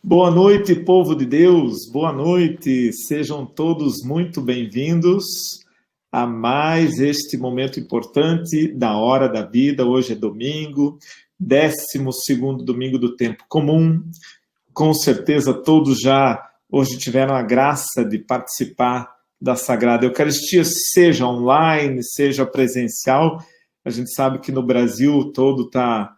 Boa noite, povo de Deus, boa noite, sejam todos muito bem-vindos a mais este momento importante da Hora da Vida. Hoje é domingo, 12º domingo do tempo comum. Com certeza todos já hoje tiveram a graça de participar da Sagrada Eucaristia, seja online, seja presencial. A gente sabe que no Brasil todo está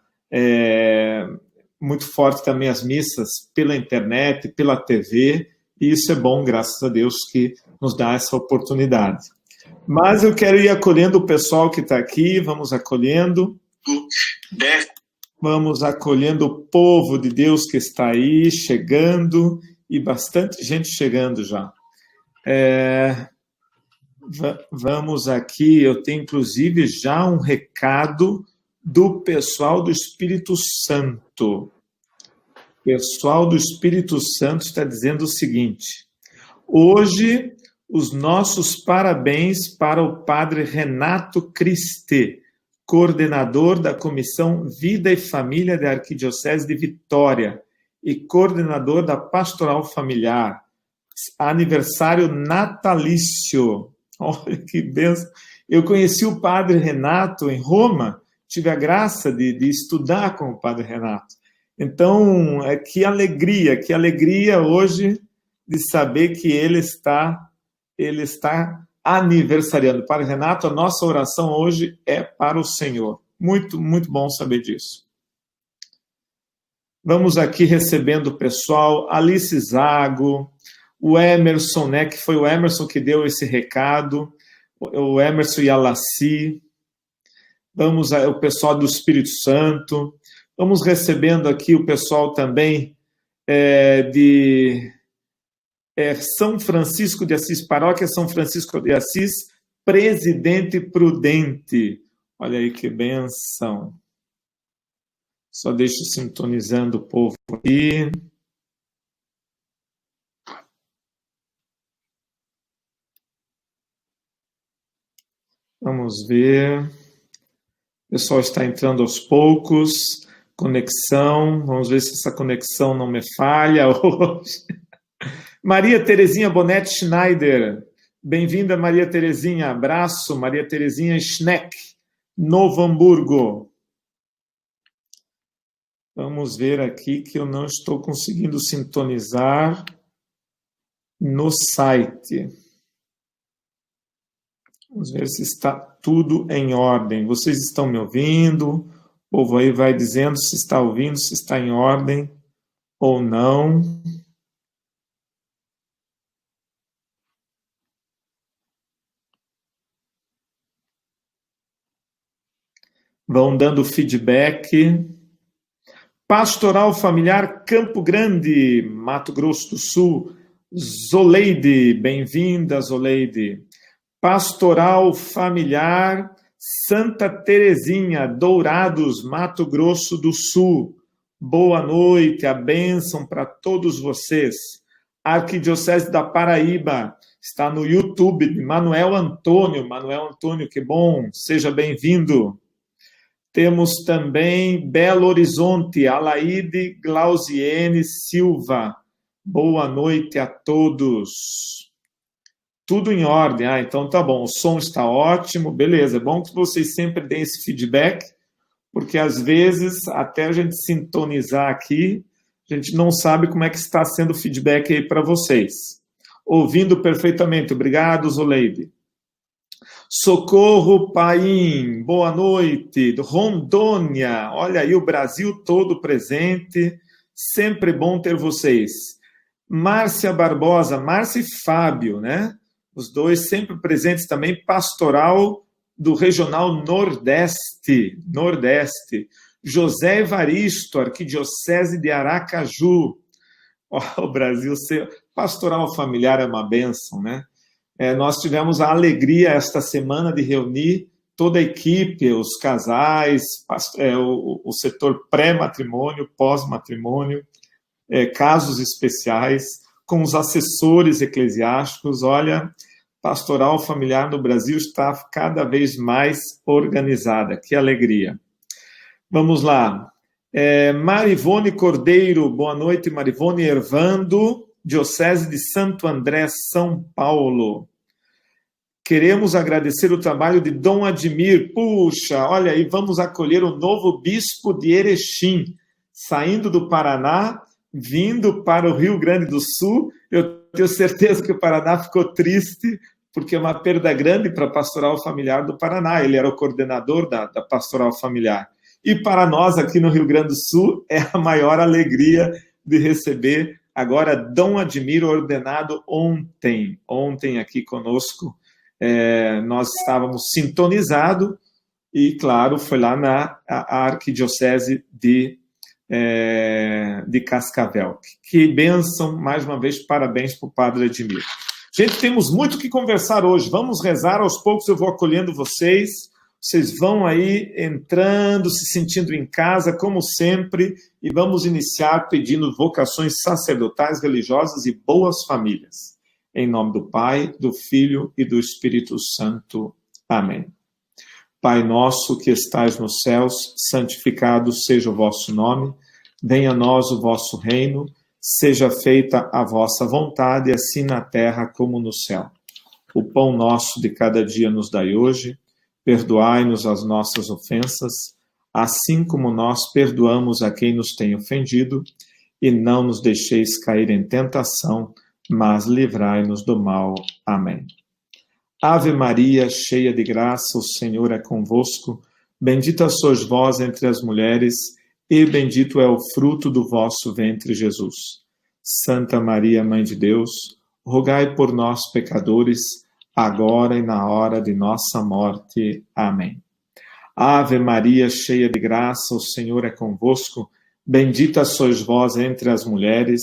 muito forte também as missas pela internet, pela TV, e isso é bom, graças a Deus, que nos dá essa oportunidade. Mas eu quero ir acolhendo o pessoal que está aqui, vamos acolhendo o povo de Deus que está aí, chegando, e bastante gente chegando já. Vamos aqui, eu tenho inclusive já um recado do pessoal do Espírito Santo. O pessoal do Espírito Santo está dizendo o seguinte: hoje, os nossos parabéns para o padre Renato Cristê, coordenador da Comissão Vida e Família da Arquidiocese de Vitória e coordenador da Pastoral Familiar. Aniversário natalício. Olha que bênção. Eu conheci o padre Renato em Roma, tive a graça de estudar com o padre Renato. Então, que alegria hoje de saber que ele está aniversariando. Padre Renato, a nossa oração hoje é para o Senhor. Muito, muito bom saber disso. Vamos aqui recebendo o pessoal, Alice Zago, o Emerson, né, que foi o Emerson que deu esse recado, o Emerson e a Laci. Vamos o pessoal do Espírito Santo. Vamos recebendo aqui o pessoal também de São Francisco de Assis, Paróquia São Francisco de Assis, Presidente Prudente. Olha aí que benção. Só deixo sintonizando o povo aqui. Vamos ver. O pessoal está entrando aos poucos. Conexão. Vamos ver se essa conexão não me falha hoje. Maria Terezinha Bonetti Schneider. Bem-vinda, Maria Terezinha. Abraço, Maria Terezinha Schneck, Novo Hamburgo. Vamos ver aqui que eu não estou conseguindo sintonizar no site. Vamos ver se está tudo em ordem. Vocês estão me ouvindo? O povo aí vai dizendo se está ouvindo, se está em ordem ou não. Vão dando feedback. Pastoral Familiar Campo Grande, Mato Grosso do Sul. Zoleide, bem-vinda, Zoleide. Pastoral Familiar Santa Terezinha, Dourados, Mato Grosso do Sul. Boa noite, a bênção para todos vocês. Arquidiocese da Paraíba, está no YouTube, de Manuel Antônio. Manuel Antônio, que bom, seja bem-vindo. Temos também Belo Horizonte, Alaide Glauziene Silva. Boa noite a todos. Tudo em ordem. Então tá bom, o som está ótimo, beleza. É bom que vocês sempre deem esse feedback, porque às vezes, até a gente sintonizar aqui, a gente não sabe como é que está sendo o feedback aí para vocês. Ouvindo perfeitamente. Obrigado, Zoleide. Socorro Paim, boa noite. Rondônia, olha aí o Brasil todo presente, sempre bom ter vocês. Márcia Barbosa, Márcia e Fábio, né? Os dois sempre presentes também, Pastoral do Regional Nordeste. José Evaristo, Arquidiocese de Aracaju. O Brasil, Pastoral Familiar é uma bênção, né? Nós tivemos a alegria esta semana de reunir toda a equipe, os casais, o setor pré-matrimônio, pós-matrimônio, casos especiais, com os assessores eclesiásticos. Olha, Pastoral Familiar no Brasil está cada vez mais organizada. Que alegria. Vamos lá. Marivone Cordeiro, boa noite, Marivone Ervando, Diocese de Santo André, São Paulo. Queremos agradecer o trabalho de Dom Admir. Puxa, olha aí, vamos acolher o novo bispo de Erechim, saindo do Paraná, vindo para o Rio Grande do Sul. Eu tenho certeza que o Paraná ficou triste, porque é uma perda grande para a Pastoral Familiar do Paraná. Ele era o coordenador da Pastoral Familiar. E para nós, aqui no Rio Grande do Sul, é a maior alegria de receber agora Dom Admir, ordenado ontem aqui conosco. Nós estávamos sintonizados e, claro, foi lá na Arquidiocese de Cascavel. Que bênção, mais uma vez, parabéns para o Padre Admir. Gente, temos muito o que conversar hoje. Vamos rezar, aos poucos eu vou acolhendo vocês. Vocês vão aí entrando, se sentindo em casa, como sempre, e vamos iniciar pedindo vocações sacerdotais, religiosas e boas famílias. Em nome do Pai, do Filho e do Espírito Santo. Amém. Pai nosso que estais nos céus, santificado seja o vosso nome, venha a nós o vosso reino, seja feita a vossa vontade, assim na terra como no céu. O pão nosso de cada dia nos dai hoje, perdoai-nos as nossas ofensas, assim como nós perdoamos a quem nos tem ofendido, e não nos deixeis cair em tentação, mas livrai-nos do mal. Amém. Ave Maria, cheia de graça, o Senhor é convosco, bendita sois vós entre as mulheres, e bendito é o fruto do vosso ventre, Jesus. Santa Maria, Mãe de Deus, rogai por nós, pecadores, agora e na hora de nossa morte. Amém. Ave Maria, cheia de graça, o Senhor é convosco, bendita sois vós entre as mulheres,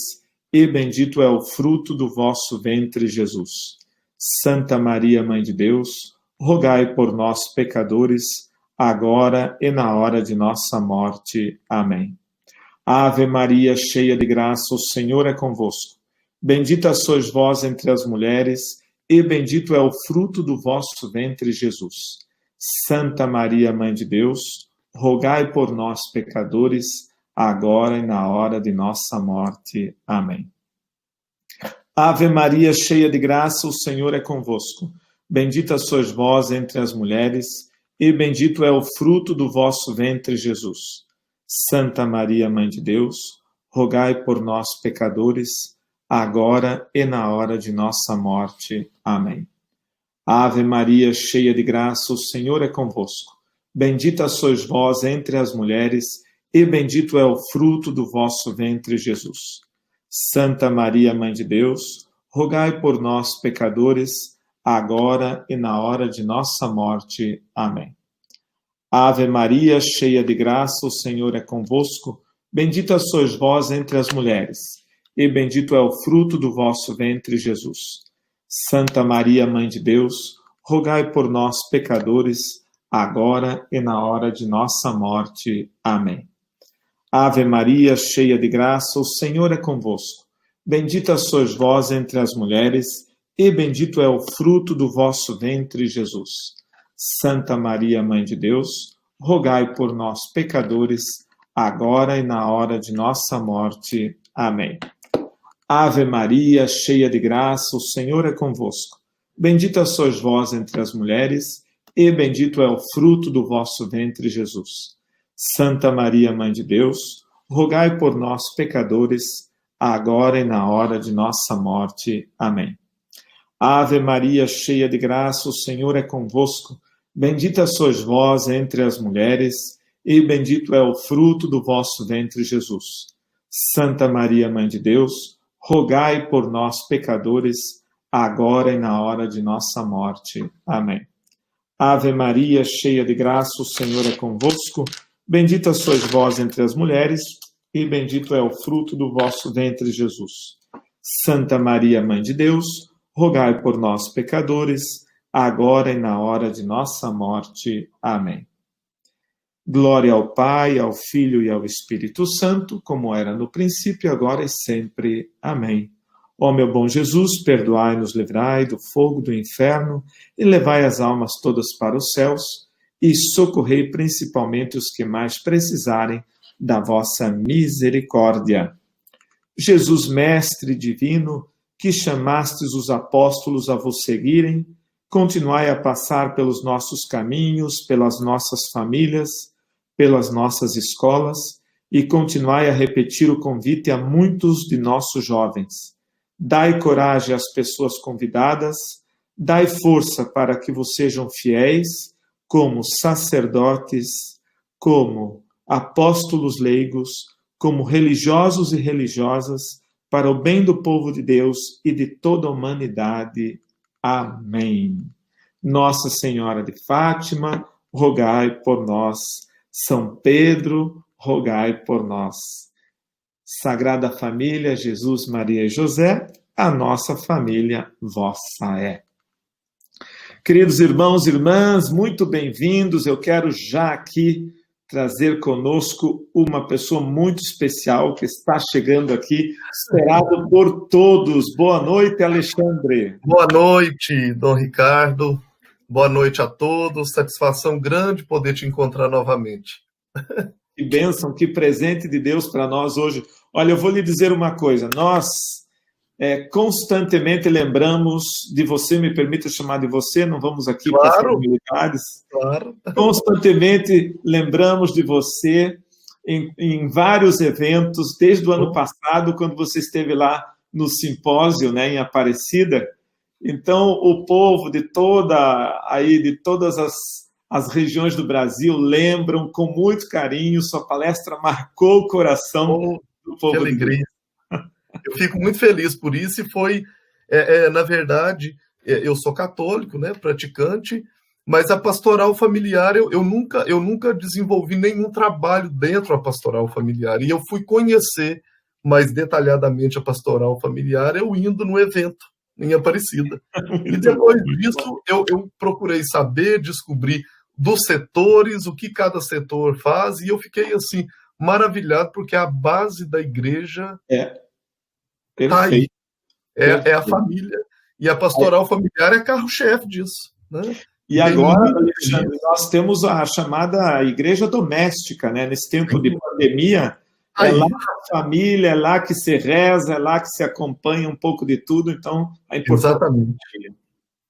e bendito é o fruto do vosso ventre, Jesus. Santa Maria, Mãe de Deus, rogai por nós, pecadores, agora e na hora de nossa morte. Amém. Ave Maria, cheia de graça, o Senhor é convosco. Bendita sois vós entre as mulheres, e bendito é o fruto do vosso ventre, Jesus. Santa Maria, Mãe de Deus, rogai por nós, pecadores, agora e na hora de nossa morte. Amém. Ave Maria, cheia de graça, o Senhor é convosco. Bendita sois vós entre as mulheres, e bendito é o fruto do vosso ventre, Jesus. Santa Maria, Mãe de Deus, rogai por nós, pecadores, agora e na hora de nossa morte. Amém. Ave Maria, cheia de graça, o Senhor é convosco. Bendita sois vós entre as mulheres, e bendito é o fruto do vosso ventre, Jesus. Santa Maria, Mãe de Deus, rogai por nós, pecadores, agora e na hora de nossa morte. Amém. Ave Maria, cheia de graça, o Senhor é convosco. Bendita sois vós entre as mulheres, e bendito é o fruto do vosso ventre, Jesus. Santa Maria, Mãe de Deus, rogai por nós, pecadores, agora e na hora de nossa morte. Amém. Ave Maria, cheia de graça, o Senhor é convosco. Bendita sois vós entre as mulheres, e bendito é o fruto do vosso ventre, Jesus. Santa Maria, Mãe de Deus, rogai por nós, pecadores, agora e na hora de nossa morte. Amém. Ave Maria, cheia de graça, o Senhor é convosco. Bendita sois vós entre as mulheres, e bendito é o fruto do vosso ventre, Jesus. Santa Maria, Mãe de Deus, rogai por nós, pecadores, agora e na hora de nossa morte. Amém. Ave Maria, cheia de graça, o Senhor é convosco. Bendita sois vós entre as mulheres, e bendito é o fruto do vosso ventre, Jesus. Santa Maria, Mãe de Deus, rogai por nós, pecadores, agora e na hora de nossa morte. Amém. Ave Maria, cheia de graça, o Senhor é convosco. Bendita sois vós entre as mulheres, e bendito é o fruto do vosso ventre, Jesus. Santa Maria, Mãe de Deus, rogai por nós, pecadores, agora e na hora de nossa morte. Amém. Glória ao Pai, ao Filho e ao Espírito Santo, como era no princípio, agora e sempre. Amém. Ó meu bom Jesus, perdoai-nos, livrai do fogo do inferno e levai as almas todas para os céus e socorrei principalmente os que mais precisarem da vossa misericórdia. Jesus, Mestre divino, que chamastes os apóstolos a vos seguirem, continuai a passar pelos nossos caminhos, pelas nossas famílias, pelas nossas escolas, e continuai a repetir o convite a muitos de nossos jovens. Dai coragem às pessoas convidadas, dai força para que vos sejam fiéis, como sacerdotes, como apóstolos leigos, como religiosos e religiosas, para o bem do povo de Deus e de toda a humanidade. Amém. Nossa Senhora de Fátima, rogai por nós. São Pedro, rogai por nós. Sagrada Família, Jesus, Maria e José, a nossa família vossa é. Queridos irmãos e irmãs, muito bem-vindos. Eu quero já aqui trazer conosco uma pessoa muito especial que está chegando aqui, esperado por todos. Boa noite, Alexandre. Boa noite, Dom Ricardo. Boa noite a todos. Satisfação grande poder te encontrar novamente. Que bênção, que presente de Deus para nós hoje. Olha, eu vou lhe dizer uma coisa. Nós constantemente lembramos de você, me permita chamar de você, não vamos aqui para as formalidades. Claro. Constantemente lembramos de você em vários eventos, desde o ano passado, quando você esteve lá no simpósio, né, em Aparecida. Então, o povo de todas as regiões do Brasil lembram com muito carinho, sua palestra marcou o coração do povo. Que alegria. Eu fico muito feliz por isso e foi, na verdade, eu sou católico, né, praticante, mas a pastoral familiar, eu nunca desenvolvi nenhum trabalho dentro da pastoral familiar, e eu fui conhecer mais detalhadamente a pastoral familiar eu indo no evento em Aparecida. E depois disso, eu procurei saber, descobrir dos setores, o que cada setor faz, e eu fiquei, assim, maravilhado, porque a base da igreja está aí. É a família. E a pastoral familiar é carro-chefe disso, né? E agora, Alexandre, nós temos a chamada igreja doméstica, né? Nesse tempo de pandemia, é lá a família, é lá que se reza, é lá que se acompanha um pouco de tudo, então a importância.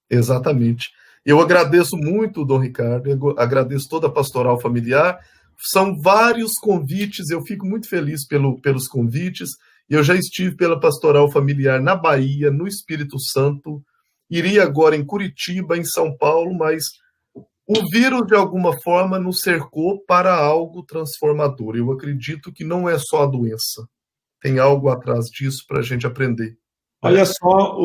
Exatamente. Eu agradeço muito, Dom Ricardo, eu agradeço toda a pastoral familiar. São vários convites, eu fico muito feliz pelos convites. Eu já estive pela pastoral familiar na Bahia, no Espírito Santo, iria agora em Curitiba, em São Paulo, mas o vírus, de alguma forma, nos cercou para algo transformador. Eu acredito que não é só a doença. Tem algo atrás disso para a gente aprender. Olha só,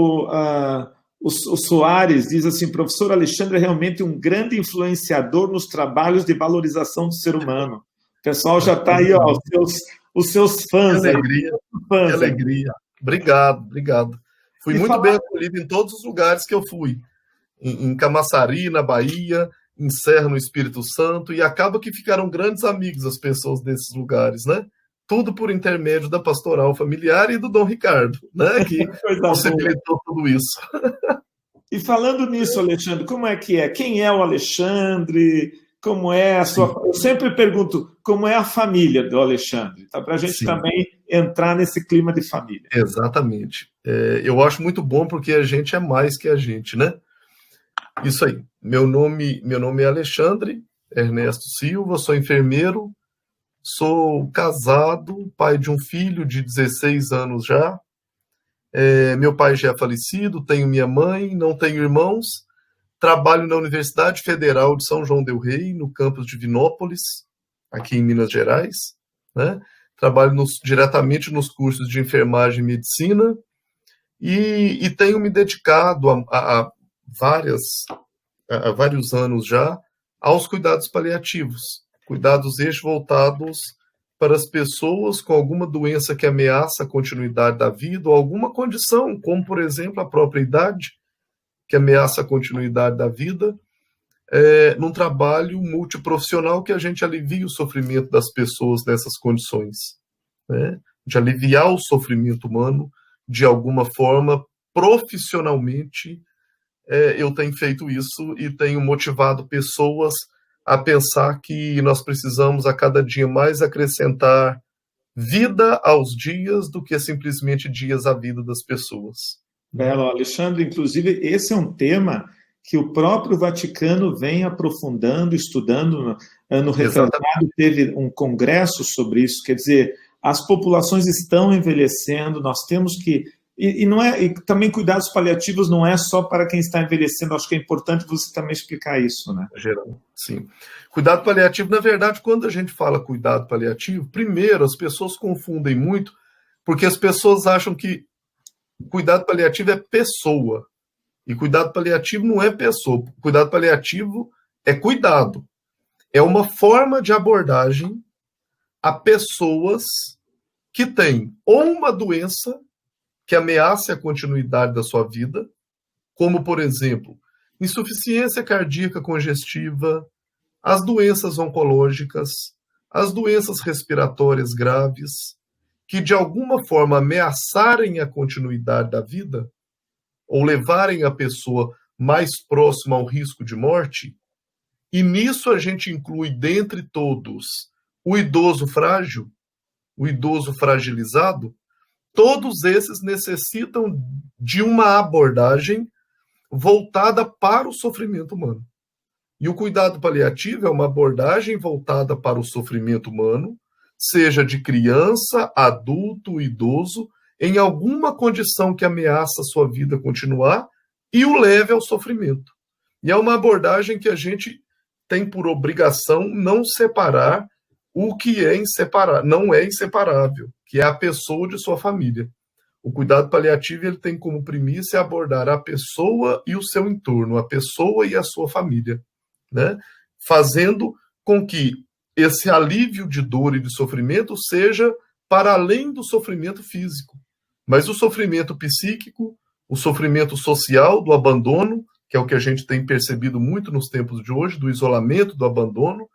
o Soares diz assim, professor Alexandre é realmente um grande influenciador nos trabalhos de valorização do ser humano. O pessoal já está aí, ó, os seus fãs. Que alegria, que alegria. Obrigado. Fui muito bem acolhido em todos os lugares que eu fui. Em Camaçari, na Bahia, em Serra, no Espírito Santo, e acaba que ficaram grandes amigos as pessoas desses lugares, né? Tudo por intermédio da pastoral familiar e do Dom Ricardo, né? Que possibilitou tudo isso. E falando nisso, Alexandre, como é que é? Quem é o Alexandre? Como é a sua... Eu sempre pergunto, como é a família do Alexandre? Tá? Para a gente também entrar nesse clima de família. Exatamente. Eu acho muito bom porque a gente é mais que a gente, né? Isso aí. Meu nome é Alexandre Ernesto Silva, sou enfermeiro, sou casado, pai de um filho de 16 anos já. Meu pai já é falecido, tenho minha mãe, não tenho irmãos. Trabalho na Universidade Federal de São João del Rei, no campus de Vinópolis, aqui em Minas Gerais, né? Trabalho diretamente nos cursos de enfermagem e medicina e tenho me dedicado há vários anos já aos cuidados paliativos, cuidados estes voltados para as pessoas com alguma doença que ameaça a continuidade da vida ou alguma condição, como, por exemplo, a própria idade, que ameaça a continuidade da vida, num trabalho multiprofissional que a gente alivia o sofrimento das pessoas nessas condições, né? De aliviar o sofrimento humano de alguma forma, profissionalmente, eu tenho feito isso e tenho motivado pessoas a pensar que nós precisamos a cada dia mais acrescentar vida aos dias do que simplesmente dias à vida das pessoas. Belo, Alexandre, inclusive, esse é um tema que o próprio Vaticano vem aprofundando, estudando. Ano retrasado teve um congresso sobre isso, quer dizer, as populações estão envelhecendo, nós temos que... E também cuidados paliativos não é só para quem está envelhecendo, acho que é importante você também explicar isso, né? Geral, sim. Cuidado paliativo, na verdade, quando a gente fala cuidado paliativo, primeiro, as pessoas confundem muito, porque as pessoas acham que cuidado paliativo é pessoa, e cuidado paliativo não é pessoa. Cuidado paliativo é cuidado. É uma forma de abordagem a pessoas que têm ou uma doença que ameace a continuidade da sua vida, como, por exemplo, insuficiência cardíaca congestiva, as doenças oncológicas, as doenças respiratórias graves, que de alguma forma ameaçarem a continuidade da vida, ou levarem a pessoa mais próxima ao risco de morte, e nisso a gente inclui, dentre todos, o idoso frágil, o idoso fragilizado. Todos esses necessitam de uma abordagem voltada para o sofrimento humano. E o cuidado paliativo é uma abordagem voltada para o sofrimento humano, seja de criança, adulto, idoso, em alguma condição que ameaça a sua vida continuar e o leve ao sofrimento. E é uma abordagem que a gente tem por obrigação não separar o que não é inseparável, que é a pessoa de sua família. O cuidado paliativo ele tem como primícia abordar a pessoa e o seu entorno, a pessoa e a sua família, né? Fazendo com que esse alívio de dor e de sofrimento seja para além do sofrimento físico, mas o sofrimento psíquico, o sofrimento social do abandono, que é o que a gente tem percebido muito nos tempos de hoje, do isolamento, do abandono,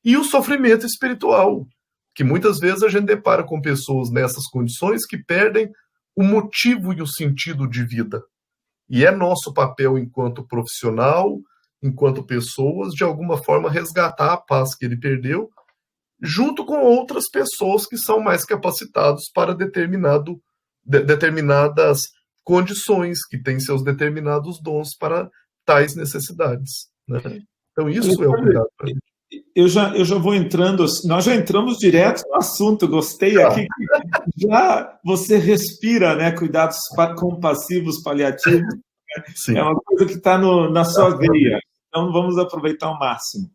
e o sofrimento espiritual, que muitas vezes a gente depara com pessoas nessas condições que perdem o motivo e o sentido de vida. E é nosso papel enquanto profissional, enquanto pessoas, de alguma forma resgatar a paz que ele perdeu, junto com outras pessoas que são mais capacitados para determinadas condições, que têm seus determinados dons para tais necessidades, né? Então isso é o cuidado. Eu já vou entrando, nós já entramos direto no assunto, gostei aqui, já você respira, né, cuidados compassivos, paliativos, Sim. é uma coisa que está na sua veia, então vamos aproveitar ao máximo.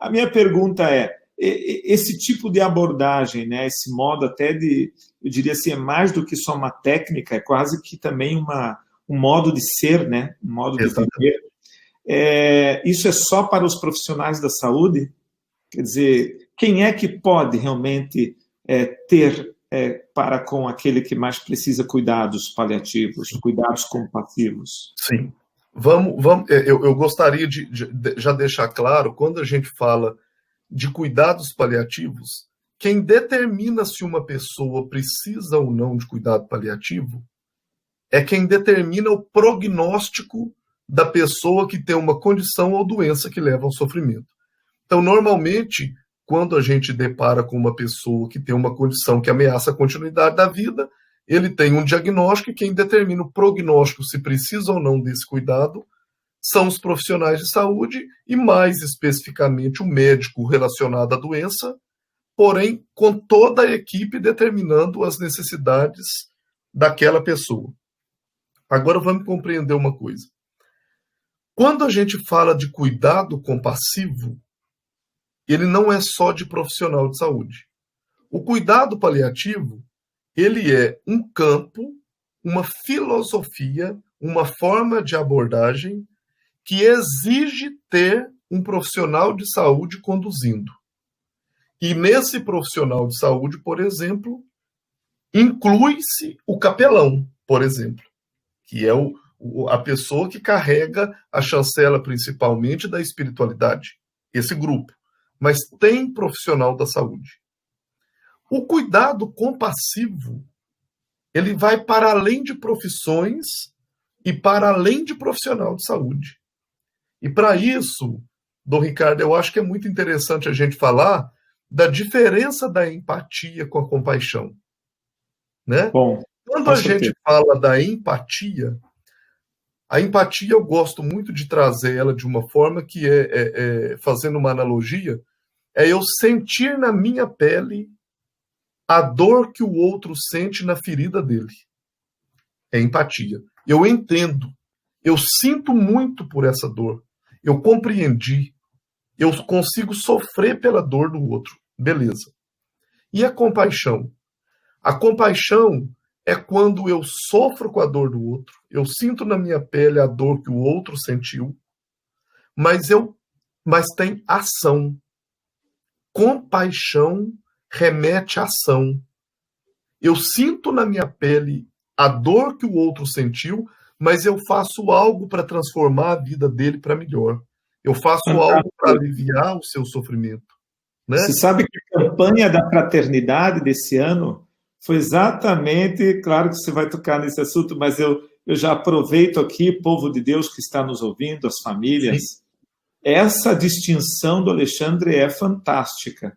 A minha pergunta é, esse tipo de abordagem, né, esse modo até de, eu diria assim, é mais do que só uma técnica, é quase que também um modo de ser, né, um modo de viver. Isso é só para os profissionais da saúde? Quer dizer, quem é que pode realmente ter para com aquele que mais precisa cuidados paliativos, cuidados compassivos? Sim. Eu gostaria de já deixar claro, quando a gente fala de cuidados paliativos, quem determina se uma pessoa precisa ou não de cuidado paliativo é quem determina o prognóstico da pessoa que tem uma condição ou doença que leva ao sofrimento. Então, normalmente, quando a gente depara com uma pessoa que tem uma condição que ameaça a continuidade da vida, ele tem um diagnóstico e quem determina o prognóstico, se precisa ou não desse cuidado, são os profissionais de saúde e, mais especificamente, o médico relacionado à doença, porém, com toda a equipe determinando as necessidades daquela pessoa. Agora, vamos compreender uma coisa. Quando a gente fala de cuidado compassivo, ele não é só de profissional de saúde. O cuidado paliativo, ele é um campo, uma filosofia, uma forma de abordagem que exige ter um profissional de saúde conduzindo. E nesse profissional de saúde, por exemplo, inclui-se o capelão, por exemplo, que é a pessoa que carrega a chancela principalmente da espiritualidade, esse grupo. Mas tem profissional da saúde. O cuidado compassivo, ele vai para além de profissões e para além de profissional de saúde. E para isso, Dom Ricardo, eu acho que é muito interessante a gente falar da diferença da empatia com a compaixão, né? Bom, Quando com a gente certeza. fala da empatia, a empatia eu gosto muito de trazer ela de uma forma que fazendo uma analogia, é eu sentir na minha pele a dor que o outro sente na ferida dele. É empatia. Eu entendo, eu sinto muito por essa dor, eu compreendi, eu consigo sofrer pela dor do outro. Beleza. E a compaixão? A compaixão é quando eu sofro com a dor do outro, eu sinto na minha pele a dor que o outro sentiu, mas tem ação. Compaixão remete à ação. Eu sinto na minha pele a dor que o outro sentiu, mas eu faço algo para transformar a vida dele para melhor. Eu faço algo para Fantástico. aliviar o seu sofrimento, Você né? sabe que a campanha da fraternidade desse ano foi exatamente, claro que você vai tocar nesse assunto, mas eu já aproveito aqui, povo de Deus que está nos ouvindo, as famílias, Sim. essa distinção do Alexandre é fantástica,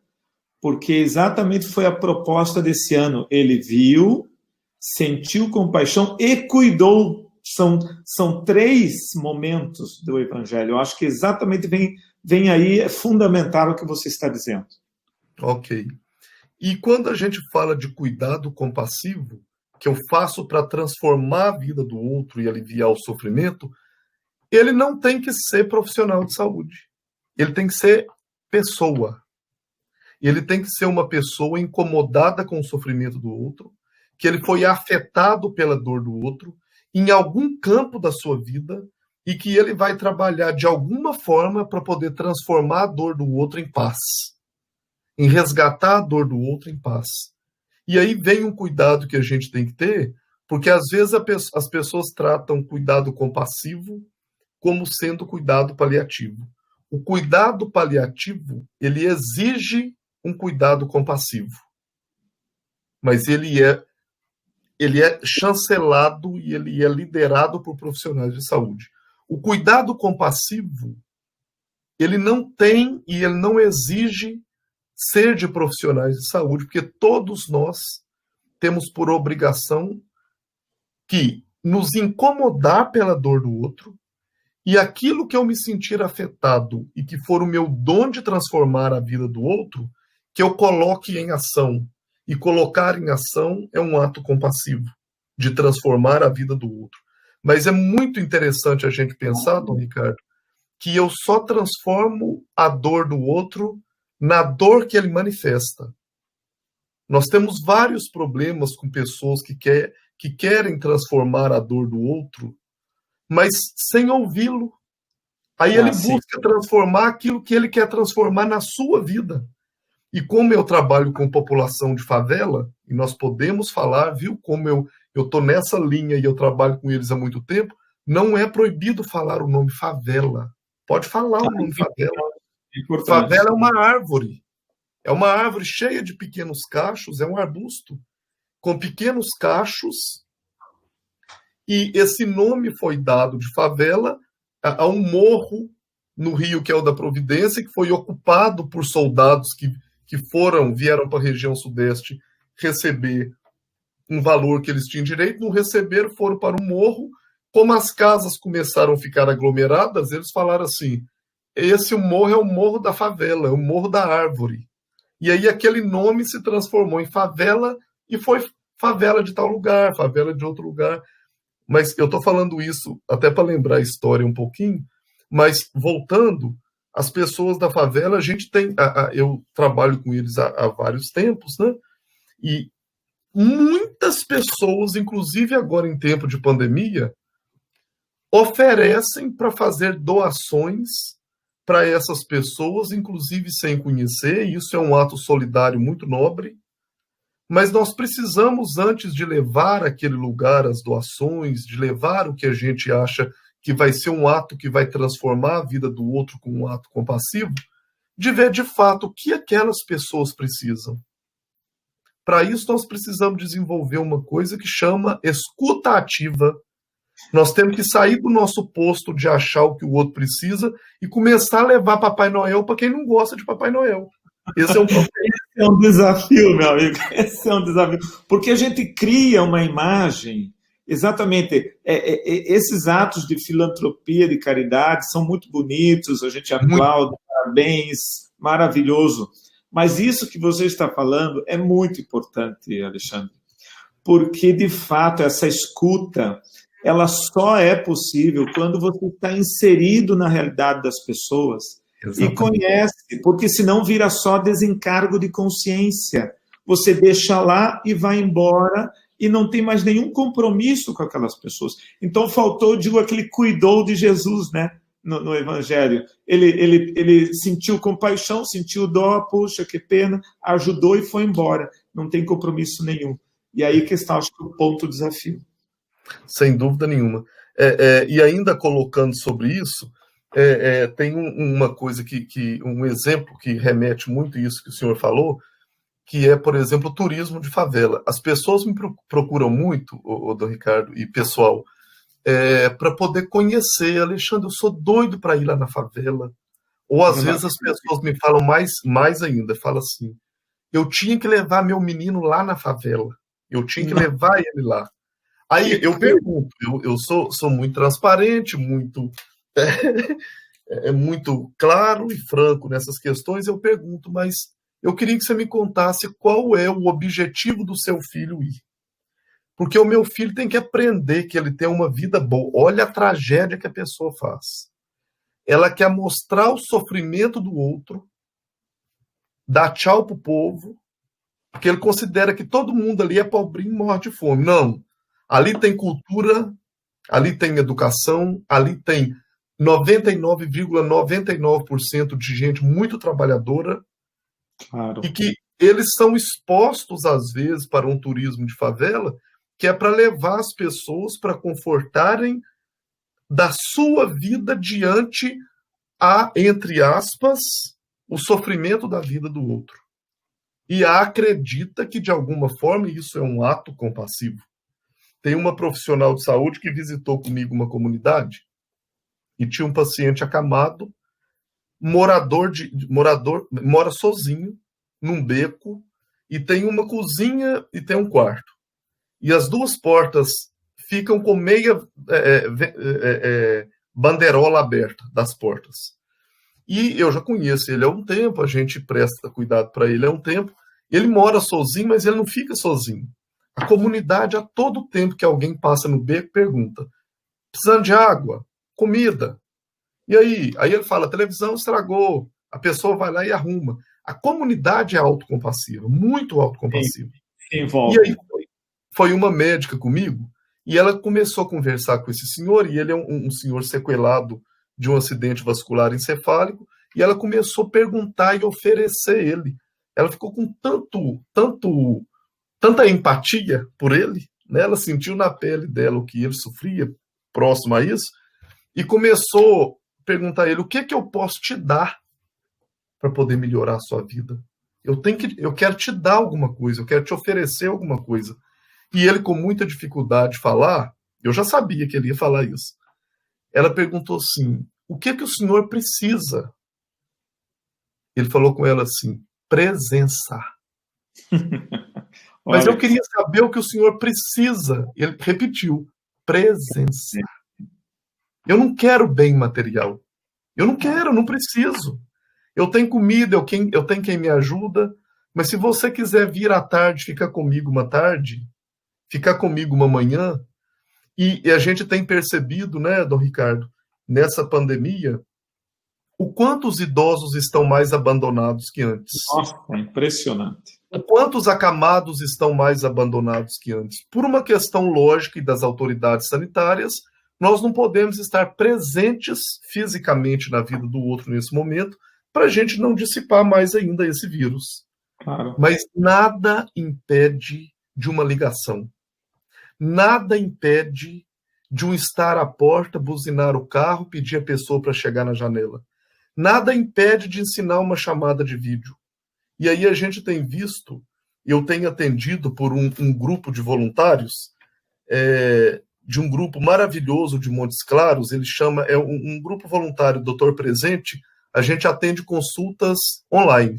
porque exatamente foi a proposta desse ano. Ele viu, sentiu compaixão e cuidou. São três momentos do Evangelho. Eu acho que exatamente vem aí, é fundamental o que você está dizendo. Ok. E quando a gente fala de cuidado compassivo, que eu faço para transformar a vida do outro e aliviar o sofrimento, ele não tem que ser profissional de saúde. Ele tem que ser pessoa. Ele tem que ser uma pessoa incomodada com o sofrimento do outro, que ele foi afetado pela dor do outro em algum campo da sua vida e que ele vai trabalhar de alguma forma para poder transformar a dor do outro em paz, em resgatar a dor do outro em paz. E aí vem um cuidado que a gente tem que ter, porque às vezes as pessoas tratam cuidado compassivo como sendo cuidado paliativo. O cuidado paliativo, ele exige um cuidado compassivo, mas ele é chancelado e ele é liderado por profissionais de saúde. O cuidado compassivo, ele não tem e ele não exige ser de profissionais de saúde, porque todos nós temos por obrigação que nos incomodar pela dor do outro, e aquilo que eu me sentir afetado e que for o meu dom de transformar a vida do outro, que eu coloque em ação. E colocar em ação é um ato compassivo, de transformar a vida do outro. Mas é muito interessante a gente pensar, Dom Ricardo, que eu só transformo a dor do outro na dor que ele manifesta. Nós temos vários problemas com pessoas que querem transformar a dor do outro, mas sem ouvi-lo. Aí ele busca transformar aquilo que ele quer transformar na sua vida. E como eu trabalho com população de favela, e nós podemos falar, viu, como eu estou nessa linha e eu trabalho com eles há muito tempo, não é proibido falar o nome favela. Pode falar o nome favela. Favela é uma árvore. É uma árvore cheia de pequenos cachos, é um arbusto com pequenos cachos. E esse nome foi dado de favela a um morro no Rio, que é o da Providência, que foi ocupado por soldados que vieram para a região sudeste receber um valor que eles tinham direito, não receberam, foram para o morro. Como as casas começaram a ficar aglomeradas, eles falaram assim, esse morro é o morro da favela, é o morro da árvore. E aí aquele nome se transformou em favela e foi favela de tal lugar, favela de outro lugar. Mas eu estou falando isso até para lembrar a história um pouquinho, mas voltando, as pessoas da favela, a gente tem, eu trabalho com eles há vários tempos, né? E muitas pessoas, inclusive agora em tempo de pandemia, oferecem para fazer doações para essas pessoas, inclusive sem conhecer, e isso é um ato solidário muito nobre. Mas nós precisamos, antes de levar àquele lugar as doações, de levar o que a gente acha que vai ser um ato que vai transformar a vida do outro com um ato compassivo, de ver de fato o que aquelas pessoas precisam. Para isso, nós precisamos desenvolver uma coisa que chama escuta ativa. Nós temos que sair do nosso posto de achar o que o outro precisa e começar a levar Papai Noel para quem não gosta de Papai Noel. Esse é um problema. Esse é um desafio, meu amigo. Esse é um desafio. Porque a gente cria uma imagem, exatamente, esses atos de filantropia, de caridade, são muito bonitos, a gente aplaude, parabéns, maravilhoso. Mas isso que você está falando é muito importante, Alexandre, porque, de fato, essa escuta, ela só é possível quando você está inserido na realidade das pessoas. Exatamente. E conhece, porque senão vira só desencargo de consciência. Você deixa lá e vai embora e não tem mais nenhum compromisso com aquelas pessoas. Então faltou, digo, aquele cuidou de Jesus, né? No Evangelho. Ele sentiu compaixão, sentiu dó, puxa, que pena, ajudou e foi embora. Não tem compromisso nenhum. E aí que está, acho que, o ponto do desafio. Sem dúvida nenhuma. E ainda colocando sobre isso, tem uma coisa um exemplo que remete muito a isso que o senhor falou, que é, por exemplo, o turismo de favela. As pessoas me procuram muito, Dom Ricardo e pessoal, para poder conhecer. Alexandre, eu sou doido para ir lá na favela. Ou às vezes as pessoas me falam mais ainda, falam assim, eu tinha que levar meu menino lá na favela, eu tinha que levar ele lá. Aí eu pergunto, eu sou muito transparente, muito muito claro e franco nessas questões, eu pergunto, mas eu queria que você me contasse qual é o objetivo do seu filho ir. Porque o meu filho tem que aprender que ele tem uma vida boa. Olha a tragédia que a pessoa faz. Ela quer mostrar o sofrimento do outro, dar tchau pro povo, porque ele considera que todo mundo ali é pobrinho e morre de fome. Não. Ali tem cultura, ali tem educação, ali tem 99,99% de gente muito trabalhadora, claro. E que eles são expostos, às vezes, para um turismo de favela, que é para levar as pessoas para confortarem da sua vida diante entre aspas, o sofrimento da vida do outro. E acredita que, de alguma forma, isso é um ato compassivo. Tem uma profissional de saúde que visitou comigo uma comunidade e tinha um paciente acamado, mora sozinho, num beco, e tem uma cozinha e tem um quarto. E as duas portas ficam com meia banderola aberta das portas. E eu já conheço ele há um tempo, a gente presta cuidado para ele há um tempo. Ele mora sozinho, mas ele não fica sozinho. A comunidade, a todo tempo que alguém passa no beco, pergunta, precisando de água, comida. E aí? Aí ele fala, a televisão estragou. A pessoa vai lá e arruma. A comunidade é autocompassiva, muito autocompassiva. Sim, e aí foi uma médica comigo, e ela começou a conversar com esse senhor, e ele é um senhor sequelado de um acidente vascular encefálico, e ela começou a perguntar e oferecer ele. Ela ficou com tanta empatia por ele, né? Ela sentiu na pele dela o que ele sofria próximo a isso, e começou a perguntar a ele, o que eu posso te dar para poder melhorar a sua vida? Eu quero te dar alguma coisa, eu quero te oferecer alguma coisa. E ele, com muita dificuldade de falar, eu já sabia que ele ia falar isso. Ela perguntou assim, o que o senhor precisa? Ele falou com ela assim, presença. Mas eu queria saber o que o senhor precisa. Ele repetiu, presença. Eu não quero bem material. Eu não quero, eu não preciso. Eu tenho comida, eu tenho quem me ajuda, mas se você quiser vir à tarde, ficar comigo uma tarde, ficar comigo uma manhã, e a gente tem percebido, né, Dom Ricardo, nessa pandemia, o quanto os idosos estão mais abandonados que antes. Nossa, é impressionante. O quanto os acamados estão mais abandonados que antes. Por uma questão lógica e das autoridades sanitárias, nós não podemos estar presentes fisicamente na vida do outro nesse momento, para a gente não dissipar mais ainda esse vírus. Claro. Mas nada impede de uma ligação. Nada impede de um estar à porta, buzinar o carro, pedir a pessoa para chegar na janela. Nada impede de ensinar uma chamada de vídeo. E aí a gente tem visto, eu tenho atendido por um grupo de voluntários, de um grupo maravilhoso de Montes Claros, ele chama, é um grupo voluntário, Doutor Presente. A gente atende consultas online,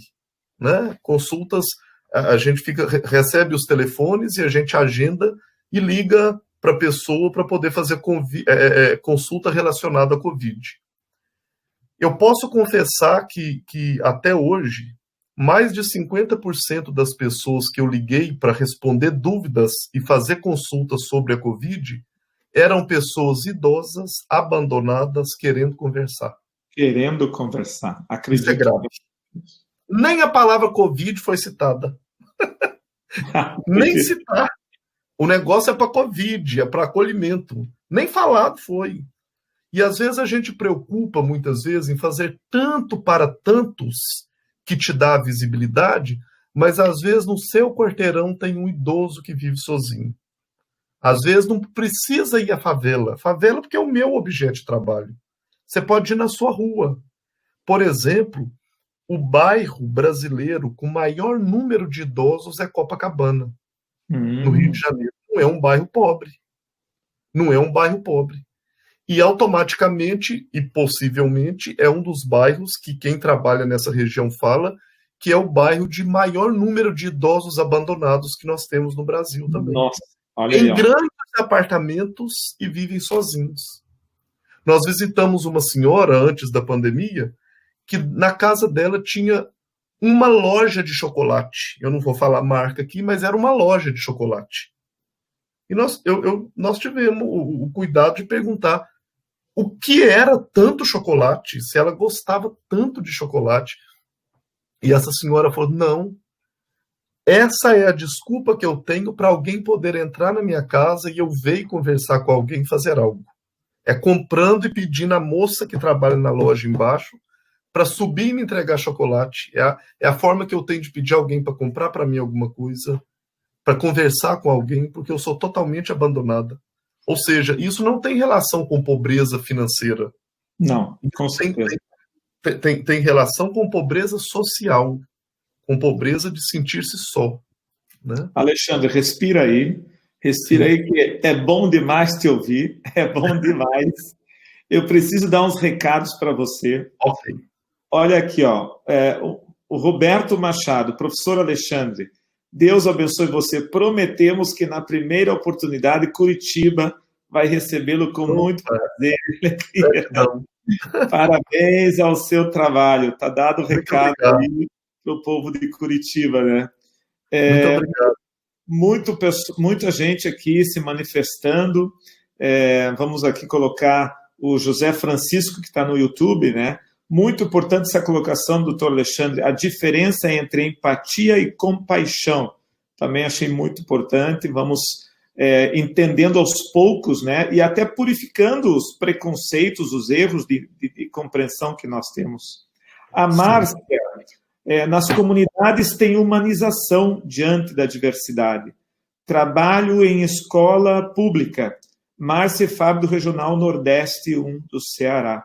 né? Consultas, a gente recebe os telefones e a gente agenda e liga para a pessoa para poder fazer consulta relacionada à Covid. Eu posso confessar que até hoje, mais de 50% das pessoas que eu liguei para responder dúvidas e fazer consultas sobre a Covid eram pessoas idosas, abandonadas, querendo conversar. Querendo conversar. Acredito. Isso é grave. Nem a palavra Covid foi citada. Nem citar. O negócio é para Covid, é para acolhimento. Nem falado foi. E às vezes a gente preocupa, muitas vezes, em fazer tanto para tantos que te dá visibilidade, mas às vezes no seu quarteirão tem um idoso que vive sozinho. Às vezes não precisa ir à favela. Favela porque é o meu objeto de trabalho. Você pode ir na sua rua. Por exemplo, o bairro brasileiro com maior número de idosos é Copacabana, no Rio de Janeiro. Não é um bairro pobre. Não é um bairro pobre. E automaticamente e possivelmente é um dos bairros que quem trabalha nessa região fala que é o bairro de maior número de idosos abandonados que nós temos no Brasil também. Nossa, olha em aí, grandes apartamentos e vivem sozinhos. Nós visitamos uma senhora antes da pandemia que na casa dela tinha uma loja de chocolate. Eu não vou falar marca aqui, mas era uma loja de chocolate. E nós tivemos o cuidado de perguntar o que era tanto chocolate, se ela gostava tanto de chocolate. E essa senhora falou, não, essa é a desculpa que eu tenho para alguém poder entrar na minha casa e eu ver conversar com alguém e fazer algo. É comprando e pedindo a moça que trabalha na loja embaixo para subir e me entregar chocolate. É a forma que eu tenho de pedir alguém para comprar para mim alguma coisa, para conversar com alguém, porque eu sou totalmente abandonada. Ou seja, isso não tem relação com pobreza financeira. Não, com certeza. Tem relação com pobreza social, com pobreza de sentir-se só. Né? Alexandre, respira aí, que é bom demais te ouvir, é bom demais. Eu preciso dar uns recados para você. Okay. Olha aqui, ó, o Roberto Machado, professor Alexandre, Deus abençoe você. Prometemos que na primeira oportunidade Curitiba vai recebê-lo com muito prazer. Parabéns ao seu trabalho. Está dado o recado aí para o povo de Curitiba, né? Muito obrigado. Muita gente aqui se manifestando. Vamos aqui colocar o José Francisco, que está no YouTube, né? Muito importante essa colocação do doutor Alexandre, a diferença entre empatia e compaixão. Também achei muito importante. Vamos entendendo aos poucos, né? E até purificando os preconceitos, os erros de compreensão que nós temos. A Márcia, nas comunidades tem humanização diante da diversidade. Trabalho em escola pública. Márcia e Fábio do Regional Nordeste 1 do Ceará.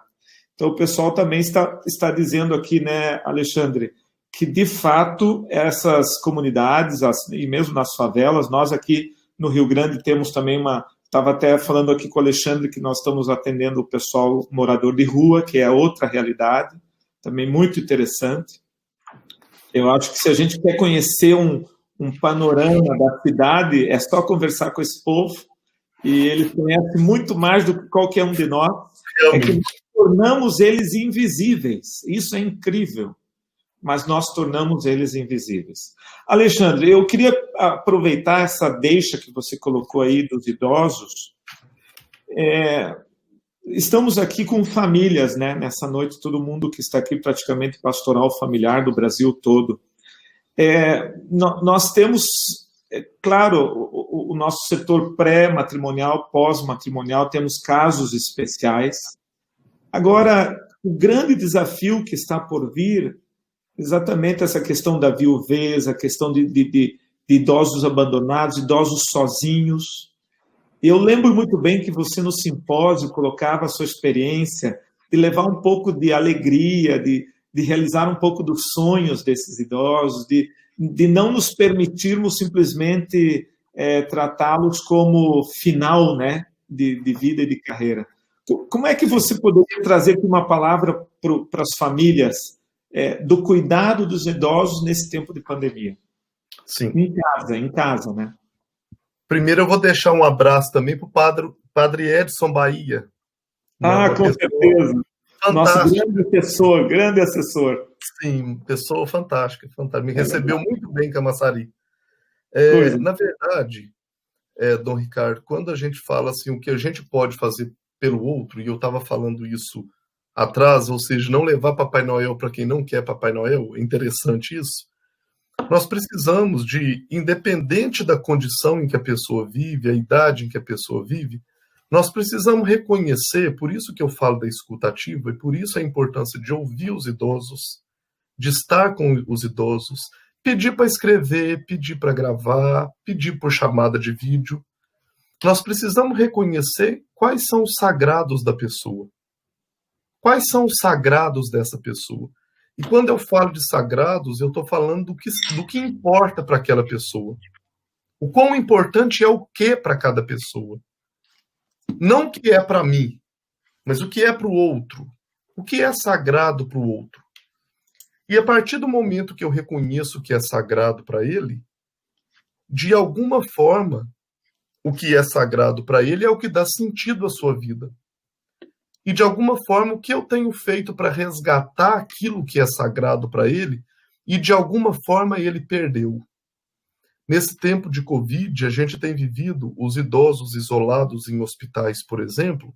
Então, o pessoal também está dizendo aqui, né, Alexandre, que, de fato, essas comunidades, e mesmo nas favelas, nós aqui no Rio Grande temos também estava até falando aqui com o Alexandre que nós estamos atendendo o pessoal morador de rua, que é outra realidade, também muito interessante. Eu acho que se a gente quer conhecer um panorama da cidade, é só conversar com esse povo, e eles conhecem muito mais do que qualquer um de nós. É que tornamos eles invisíveis. Isso é incrível, mas nós tornamos eles invisíveis. Alexandre, eu queria aproveitar essa deixa que você colocou aí dos idosos. Estamos aqui com famílias, né? Nessa noite, todo mundo que está aqui, praticamente pastoral familiar do Brasil todo. Nós temos, claro, o nosso setor pré-matrimonial, pós-matrimonial, temos casos especiais. Agora, o grande desafio que está por vir, exatamente essa questão da viuvez, a questão de idosos abandonados, idosos sozinhos. Eu lembro muito bem que você no simpósio colocava a sua experiência de levar um pouco de alegria, de realizar um pouco dos sonhos desses idosos, de não nos permitirmos simplesmente tratá-los como final, né? de vida e de carreira. Como é que você poderia trazer aqui uma palavra para as famílias do cuidado dos idosos nesse tempo de pandemia? Sim. Em casa, né? Primeiro eu vou deixar um abraço também para o padre Edson Bahia. Com certeza. Nosso grande assessor. Sim, pessoa fantástica. Me recebeu muito bem em Camaçari. Na verdade, Dom Ricardo, quando a gente fala assim, o que a gente pode fazer pelo outro, e eu estava falando isso atrás, ou seja, não levar Papai Noel para quem não quer Papai Noel, é interessante isso. Nós precisamos de, independente da condição em que a pessoa vive, a idade em que a pessoa vive, nós precisamos reconhecer, por isso que eu falo da escuta ativa, e por isso a importância de ouvir os idosos, de estar com os idosos, pedir para escrever, pedir para gravar, pedir por chamada de vídeo. Nós precisamos reconhecer quais são os sagrados da pessoa. Quais são os sagrados dessa pessoa? E quando eu falo de sagrados, eu estou falando do que importa para aquela pessoa. O quão importante é o que para cada pessoa. Não o que é para mim, mas o que é para o outro. O que é sagrado para o outro. E a partir do momento que eu reconheço o que é sagrado para ele, de alguma forma, o que é sagrado para ele é o que dá sentido à sua vida. E, de alguma forma, o que eu tenho feito para resgatar aquilo que é sagrado para ele e, de alguma forma, ele perdeu. Nesse tempo de Covid, a gente tem vivido os idosos isolados em hospitais, por exemplo,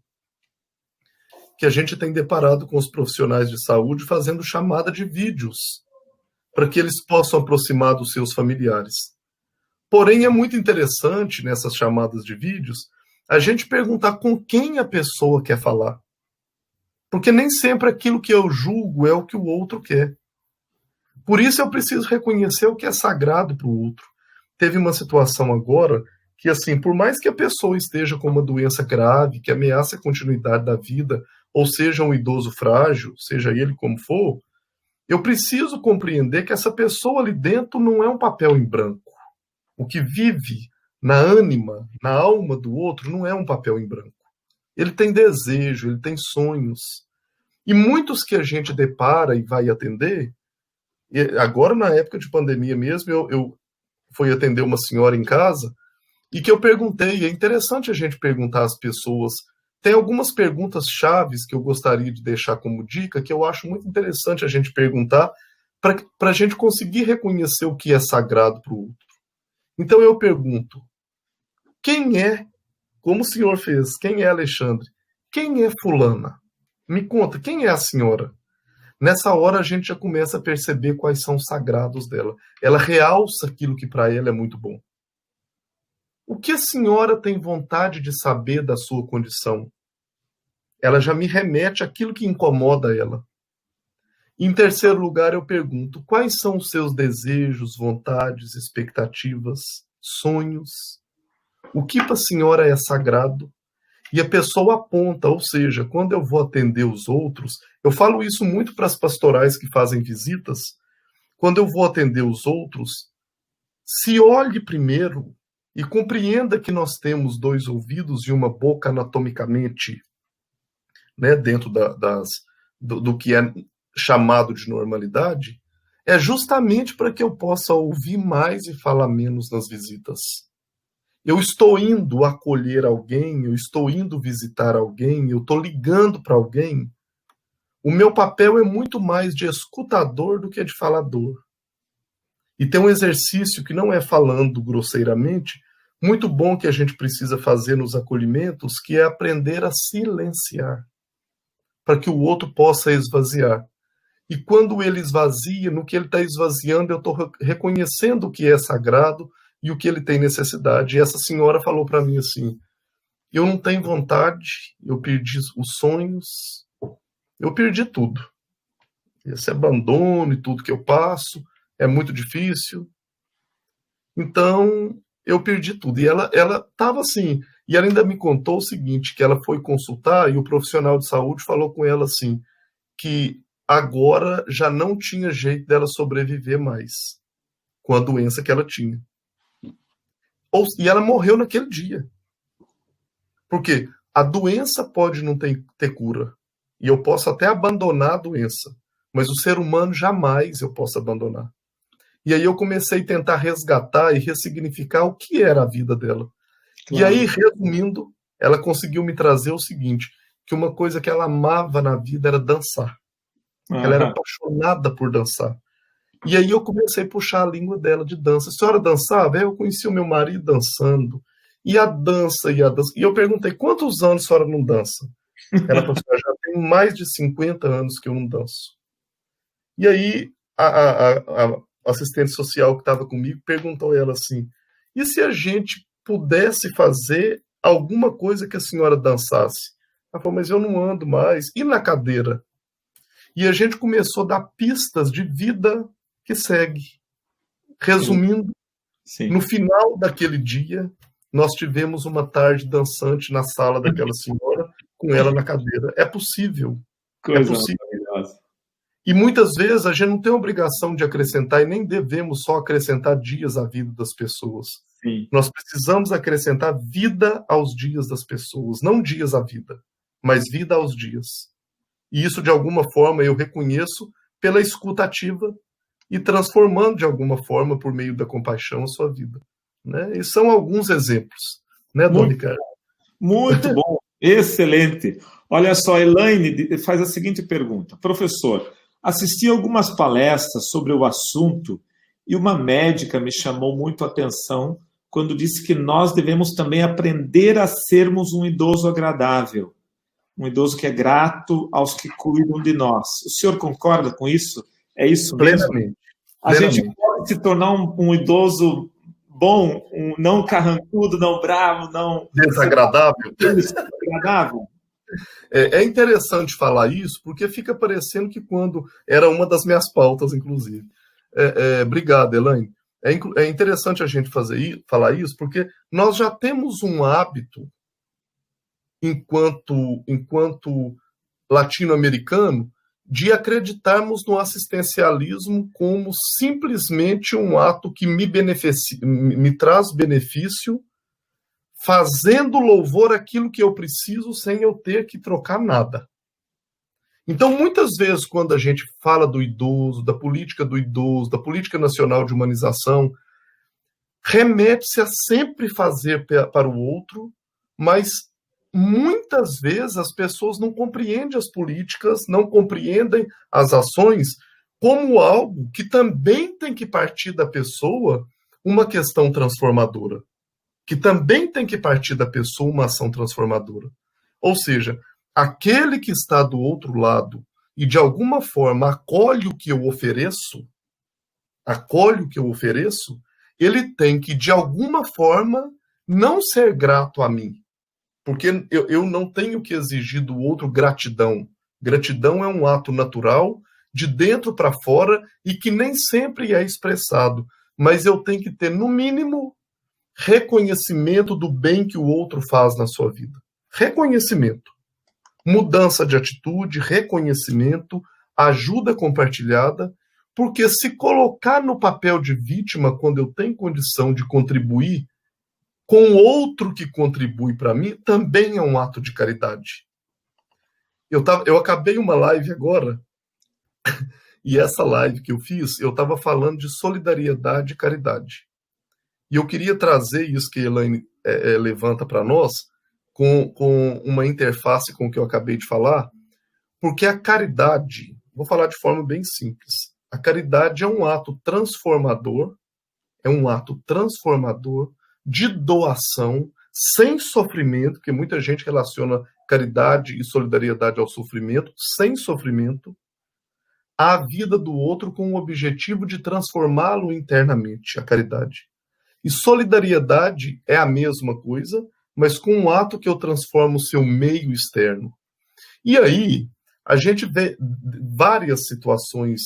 que a gente tem deparado com os profissionais de saúde fazendo chamada de vídeos para que eles possam aproximar dos seus familiares. Porém, é muito interessante, nessas chamadas de vídeos, a gente perguntar com quem a pessoa quer falar. Porque nem sempre aquilo que eu julgo é o que o outro quer. Por isso eu preciso reconhecer o que é sagrado para o outro. Teve uma situação agora que, assim, por mais que a pessoa esteja com uma doença grave, que ameace a continuidade da vida, ou seja, um idoso frágil, seja ele como for, eu preciso compreender que essa pessoa ali dentro não é um papel em branco. O que vive na ânima, na alma do outro, não é um papel em branco. Ele tem desejo, ele tem sonhos. E muitos que a gente depara e vai atender, e agora na época de pandemia mesmo, eu fui atender uma senhora em casa, e que eu perguntei, é interessante a gente perguntar às pessoas, tem algumas perguntas chaves que eu gostaria de deixar como dica, que eu acho muito interessante a gente perguntar, para a gente conseguir reconhecer o que é sagrado para o outro. Então eu pergunto, quem é, como o senhor fez, quem é Alexandre? Quem é fulana? Me conta, quem é a senhora? Nessa hora a gente já começa a perceber quais são os sagrados dela. Ela realça aquilo que para ela é muito bom. O que a senhora tem vontade de saber da sua condição? Ela já me remete àquilo que incomoda ela. Em terceiro lugar, eu pergunto, quais são os seus desejos, vontades, expectativas, sonhos? O que para a senhora é sagrado? E a pessoa aponta, ou seja, quando eu vou atender os outros, eu falo isso muito para as pastorais que fazem visitas, quando eu vou atender os outros, se olhe primeiro e compreenda que nós temos 2 ouvidos e uma boca anatomicamente, né, dentro do que é chamado de normalidade, é justamente para que eu possa ouvir mais e falar menos nas visitas. Eu estou indo acolher alguém, eu estou indo visitar alguém, eu estou ligando para alguém. O meu papel é muito mais de escutador do que de falador. E tem um exercício que não é falando grosseiramente, muito bom que a gente precisa fazer nos acolhimentos, que é aprender a silenciar, para que o outro possa esvaziar. E quando ele esvazia, no que ele está esvaziando, eu estou reconhecendo o que é sagrado e o que ele tem necessidade. E essa senhora falou para mim assim, eu não tenho vontade, eu perdi os sonhos, eu perdi tudo. Esse abandono e tudo que eu passo é muito difícil. Então, eu perdi tudo. E ela estava assim, e ela ainda me contou o seguinte, que ela foi consultar e o profissional de saúde falou com ela assim, que agora já não tinha jeito dela sobreviver mais com a doença que ela tinha. E ela morreu naquele dia. Porque a doença pode não ter cura, e eu posso até abandonar a doença, mas o ser humano jamais eu posso abandonar. E aí eu comecei a tentar resgatar e ressignificar o que era a vida dela. Claro. E aí, resumindo, ela conseguiu me trazer o seguinte, que uma coisa que ela amava na vida era dançar. Ela era apaixonada por dançar. E aí eu comecei a puxar a língua dela de dança. A senhora dançava? Eu conheci o meu marido dançando. E a dança, e a dança. E eu perguntei, quantos anos a senhora não dança? Ela falou assim, já tem mais de 50 anos que eu não danço. E aí a assistente social que estava comigo perguntou a ela assim, e se a gente pudesse fazer alguma coisa que a senhora dançasse? Ela falou, mas eu não ando mais. E na cadeira? E a gente começou a dar pistas de vida que segue. Resumindo, Sim. No final daquele dia, nós tivemos uma tarde dançante na sala daquela senhora, com ela na cadeira. É possível. Coisa maravilhosa. E muitas vezes a gente não tem obrigação de acrescentar e nem devemos só acrescentar dias à vida das pessoas. Sim. Nós precisamos acrescentar vida aos dias das pessoas, não dias à vida, mas vida aos dias. E isso, de alguma forma, eu reconheço pela escuta ativa e transformando, de alguma forma, por meio da compaixão, a sua vida. Né? E são alguns exemplos, né, Dom Ricardo? Muito bom, excelente. Olha só, Elaine faz a seguinte pergunta. Professor, assisti algumas palestras sobre o assunto e uma médica me chamou muito a atenção quando disse que nós devemos também aprender a sermos um idoso agradável. Um idoso que é grato aos que cuidam de nós. O senhor concorda com isso? É isso mesmo? Plenamente. A gente pode se tornar um idoso bom, não carrancudo, não bravo, não... Desagradável. Desagradável. É interessante falar isso, porque fica parecendo que quando... Era uma das minhas pautas, inclusive. Obrigado, Elaine. É interessante a gente falar isso, porque nós já temos um hábito enquanto latino-americano, de acreditarmos no assistencialismo como simplesmente um ato que me traz benefício, fazendo louvor àquilo que eu preciso sem eu ter que trocar nada. Então, muitas vezes, quando a gente fala do idoso, da política do idoso, da política nacional de humanização, remete-se a sempre fazer para o outro, mas muitas vezes as pessoas não compreendem as políticas, não compreendem as ações como algo que também tem que partir da pessoa uma questão transformadora, que também tem que partir da pessoa uma ação transformadora. Ou seja, aquele que está do outro lado e de alguma forma acolhe o que eu ofereço, ele tem que de alguma forma não ser grato a mim. Porque eu não tenho que exigir do outro gratidão. Gratidão é um ato natural, de dentro para fora, e que nem sempre é expressado. Mas eu tenho que ter, no mínimo, reconhecimento do bem que o outro faz na sua vida. Reconhecimento. Mudança de atitude, reconhecimento, ajuda compartilhada, porque se colocar no papel de vítima, quando eu tenho condição de contribuir, com outro que contribui para mim, também é um ato de caridade. Eu acabei uma live agora, e essa live que eu fiz, eu estava falando de solidariedade e caridade. E eu queria trazer isso que a Elaine levanta para nós, com uma interface com o que eu acabei de falar, porque a caridade, vou falar de forma bem simples, a caridade é um ato transformador, de doação, sem sofrimento, porque muita gente relaciona caridade e solidariedade ao sofrimento, sem sofrimento, à vida do outro com o objetivo de transformá-lo internamente, a caridade. E solidariedade é a mesma coisa, mas com um ato que eu transformo o seu meio externo. E aí, a gente vê várias situações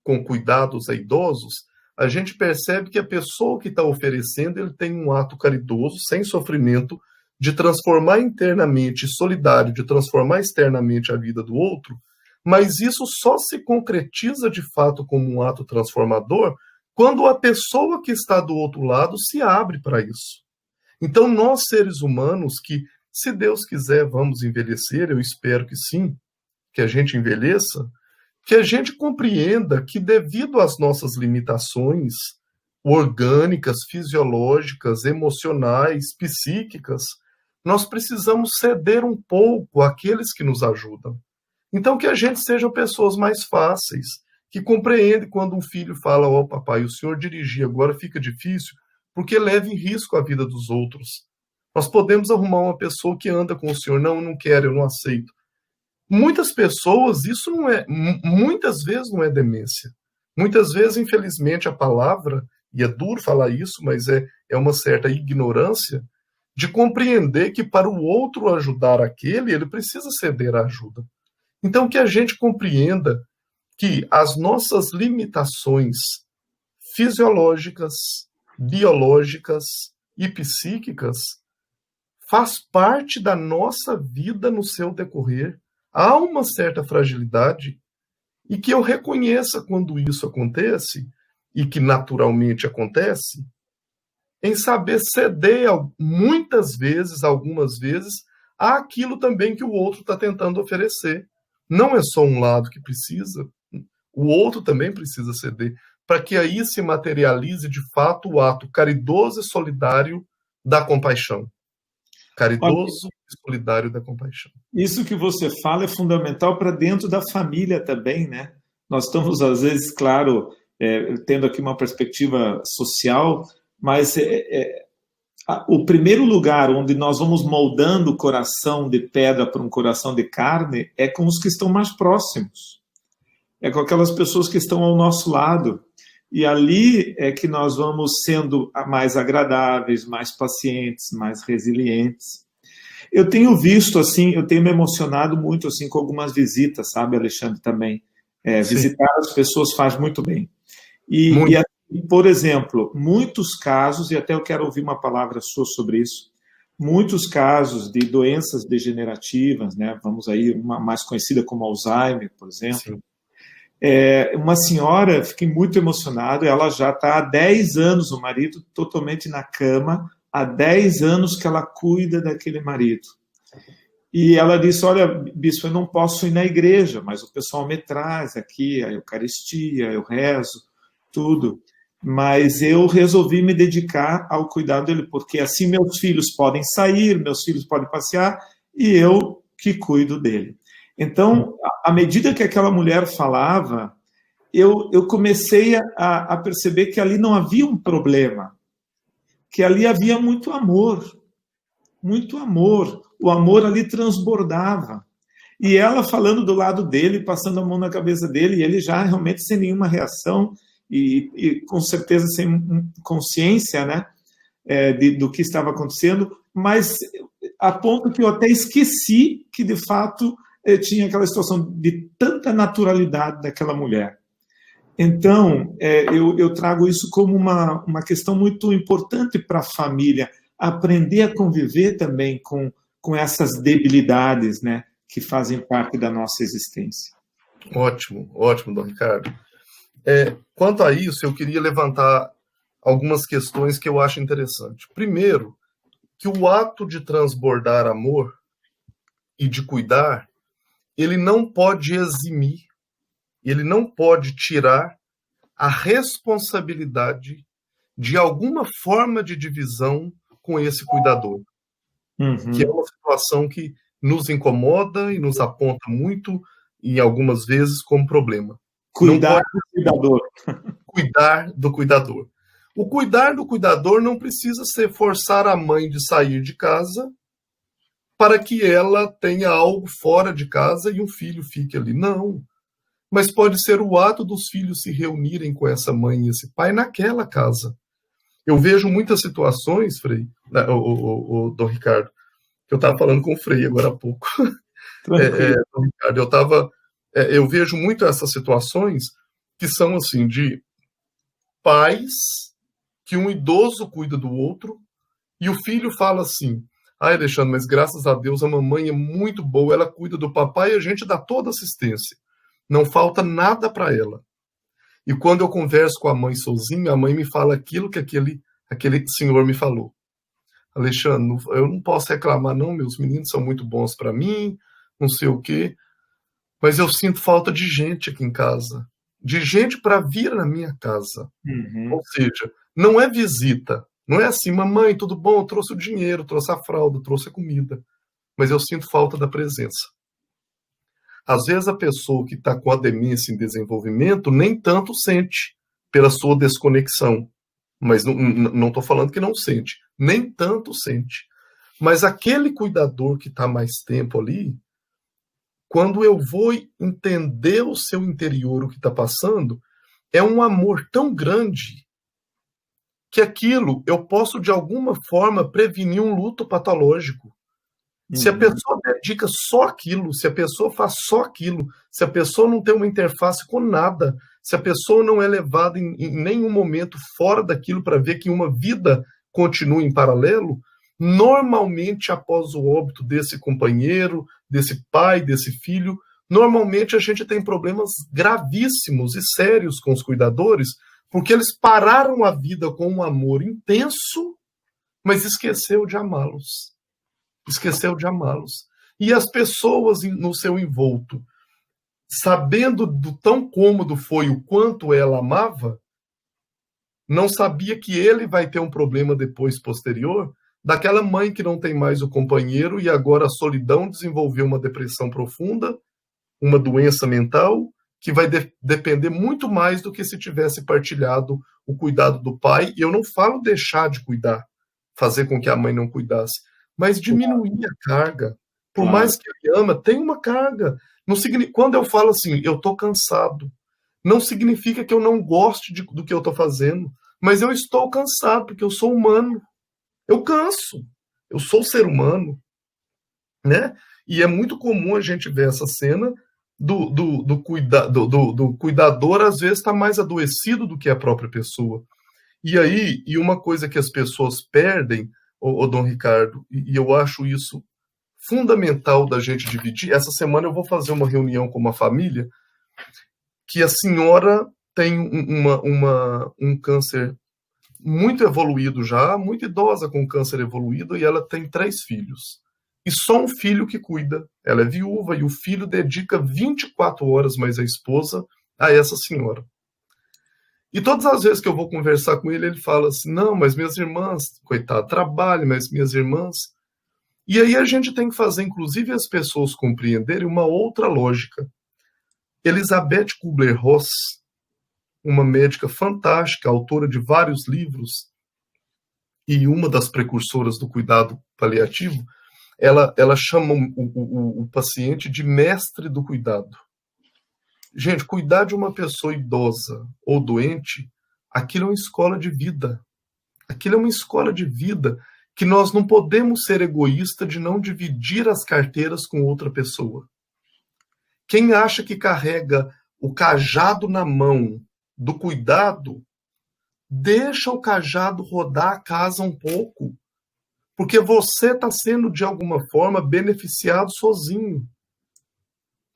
com cuidados a idosos, a gente percebe que a pessoa que está oferecendo, ele tem um ato caridoso, sem sofrimento, de transformar internamente, solidário, de transformar externamente a vida do outro, mas isso só se concretiza de fato como um ato transformador quando a pessoa que está do outro lado se abre para isso. Então, nós, seres humanos, que se Deus quiser, vamos envelhecer, eu espero que sim, que a gente envelheça, que a gente compreenda que devido às nossas limitações orgânicas, fisiológicas, emocionais, psíquicas, nós precisamos ceder um pouco àqueles que nos ajudam. Então, que a gente sejam pessoas mais fáceis, que compreendem quando um filho fala, ó, papai, o senhor dirigir agora fica difícil, porque leva em risco a vida dos outros. Nós podemos arrumar uma pessoa que anda com o senhor, não, eu não quero, eu não aceito. Muitas pessoas, isso não é, muitas vezes não é demência. Muitas vezes, infelizmente, a palavra, e é duro falar isso, mas é uma certa ignorância, de compreender que para o outro ajudar aquele, ele precisa ceder a ajuda. Então, que a gente compreenda que as nossas limitações fisiológicas, biológicas e psíquicas faz parte da nossa vida no seu decorrer. Há uma certa fragilidade e que eu reconheça quando isso acontece, e que naturalmente acontece, em saber ceder muitas vezes, algumas vezes, àquilo também que o outro está tentando oferecer. Não é só um lado que precisa, o outro também precisa ceder, para que aí se materialize de fato o ato caridoso e solidário da compaixão. Caridoso e solidário da compaixão. Isso que você fala é fundamental para dentro da família também, né? Nós estamos, às vezes, claro, tendo aqui uma perspectiva social, mas o primeiro lugar onde nós vamos moldando o coração de pedra para um coração de carne é com os que estão mais próximos. É com aquelas pessoas que estão ao nosso lado. E ali é que nós vamos sendo mais agradáveis, mais pacientes, mais resilientes. Eu tenho visto, assim, eu tenho me emocionado muito assim, com algumas visitas, sabe, Alexandre, também. Visitar as pessoas faz muito bem. E, por exemplo, muitos casos, e até eu quero ouvir uma palavra sua sobre isso, muitos casos de doenças degenerativas, né, vamos aí, uma mais conhecida como Alzheimer, por exemplo. Uma senhora, fiquei muito emocionado, ela já está há 10 anos, o marido totalmente na cama, há 10 anos que ela cuida daquele marido. E ela disse, olha, bispo, eu não posso ir na igreja, mas o pessoal me traz aqui a Eucaristia, eu rezo, tudo. Mas eu resolvi me dedicar ao cuidado dele, porque assim meus filhos podem sair, meus filhos podem passear, e eu que cuido dele. Então, à medida que aquela mulher falava, eu comecei a perceber que ali não havia um problema, que ali havia muito amor, muito amor. O amor ali transbordava. E ela falando do lado dele, passando a mão na cabeça dele, e ele já realmente sem nenhuma reação, e com certeza sem consciência, né, do que estava acontecendo, mas a ponto que eu até esqueci que, de fato, tinha aquela situação de tanta naturalidade daquela mulher. Então, eu trago isso como uma questão muito importante para a família, aprender a conviver também com essas debilidades, né, que fazem parte da nossa existência. Ótimo, ótimo, Dom Ricardo. Quanto a isso, eu queria levantar algumas questões que eu acho interessante. Primeiro, que o ato de transbordar amor e de cuidar, ele não pode eximir, ele não pode tirar a responsabilidade de alguma forma de divisão com esse cuidador. Que é uma situação que nos incomoda e nos aponta muito, e algumas vezes, como problema. Cuidar do cuidador. Cuidar do cuidador. O cuidar do cuidador não precisa ser forçar a mãe de sair de casa para que ela tenha algo fora de casa e um filho fique ali. Não. Mas pode ser o ato dos filhos se reunirem com essa mãe e esse pai naquela casa. Eu vejo muitas situações, Frei, o Dom Ricardo, que eu estava falando com o Frei agora há pouco. Dom Ricardo, eu vejo muito essas situações que são assim, de pais que um idoso cuida do outro e o filho fala assim, ai, Alexandre, mas graças a Deus a mamãe é muito boa, ela cuida do papai e a gente dá toda assistência. Não falta nada para ela. E quando eu converso com a mãe sozinha, a mãe me fala aquilo que aquele senhor me falou. Alexandre, eu não posso reclamar não, meus meninos são muito bons para mim, não sei o quê, mas eu sinto falta de gente aqui em casa, de gente para vir na minha casa. Ou seja, não é visita, não é assim, mamãe, tudo bom, eu trouxe o dinheiro, trouxe a fralda, trouxe a comida, mas eu sinto falta da presença. Às vezes a pessoa que está com a demência em desenvolvimento nem tanto sente pela sua desconexão, mas não estou falando que não sente, nem tanto sente. Mas aquele cuidador que está mais tempo ali, quando eu vou entender o seu interior, o que está passando, é um amor tão grande que aquilo eu posso de alguma forma prevenir um luto patológico. Se a pessoa dedica só aquilo, se a pessoa faz só aquilo, se a pessoa não tem uma interface com nada, se a pessoa não é levada em nenhum momento fora daquilo para ver que uma vida continua em paralelo, normalmente após o óbito desse companheiro, desse pai, desse filho, normalmente a gente tem problemas gravíssimos e sérios com os cuidadores, porque eles pararam a vida com um amor intenso, mas esqueceu de amá-los. Esqueceu de amá-los. E as pessoas no seu envolto, sabendo do tão cômodo foi o quanto ela amava, não sabia que ele vai ter um problema depois, posterior, daquela mãe que não tem mais o companheiro e agora a solidão desenvolveu uma depressão profunda, uma doença mental, que vai depender muito mais do que se tivesse partilhado o cuidado do pai. E eu não falo deixar de cuidar, fazer com que a mãe não cuidasse, mas diminuir a carga. Por mais que ele ama, tem uma carga. Não significa, quando eu falo assim, eu estou cansado, não significa que eu não goste do que eu estou fazendo, mas eu estou cansado, porque eu sou humano. Eu canso. Eu sou ser humano. Né? E é muito comum a gente ver essa cena do cuidador, às vezes, está mais adoecido do que a própria pessoa. E aí, uma coisa que as pessoas perdem, o Dom Ricardo, e eu acho isso fundamental da gente dividir. Essa semana eu vou fazer uma reunião com uma família que a senhora tem um câncer muito evoluído já, muito idosa com câncer evoluído, e ela tem 3 filhos. E só um filho que cuida. Ela é viúva e o filho dedica 24 horas mais a esposa a essa senhora. E todas as vezes que eu vou conversar com ele, ele fala assim, não, mas minhas irmãs, coitado, trabalho, mas minhas irmãs... E aí a gente tem que fazer, inclusive, as pessoas compreenderem uma outra lógica. Elizabeth Kubler-Ross, uma médica fantástica, autora de vários livros, e uma das precursoras do cuidado paliativo, ela chama o paciente de mestre do cuidado. Gente, cuidar de uma pessoa idosa ou doente, aquilo é uma escola de vida. Aquilo é uma escola de vida que nós não podemos ser egoístas de não dividir as carteiras com outra pessoa. Quem acha que carrega o cajado na mão do cuidado, deixa o cajado rodar a casa um pouco, porque você está sendo, de alguma forma, beneficiado sozinho.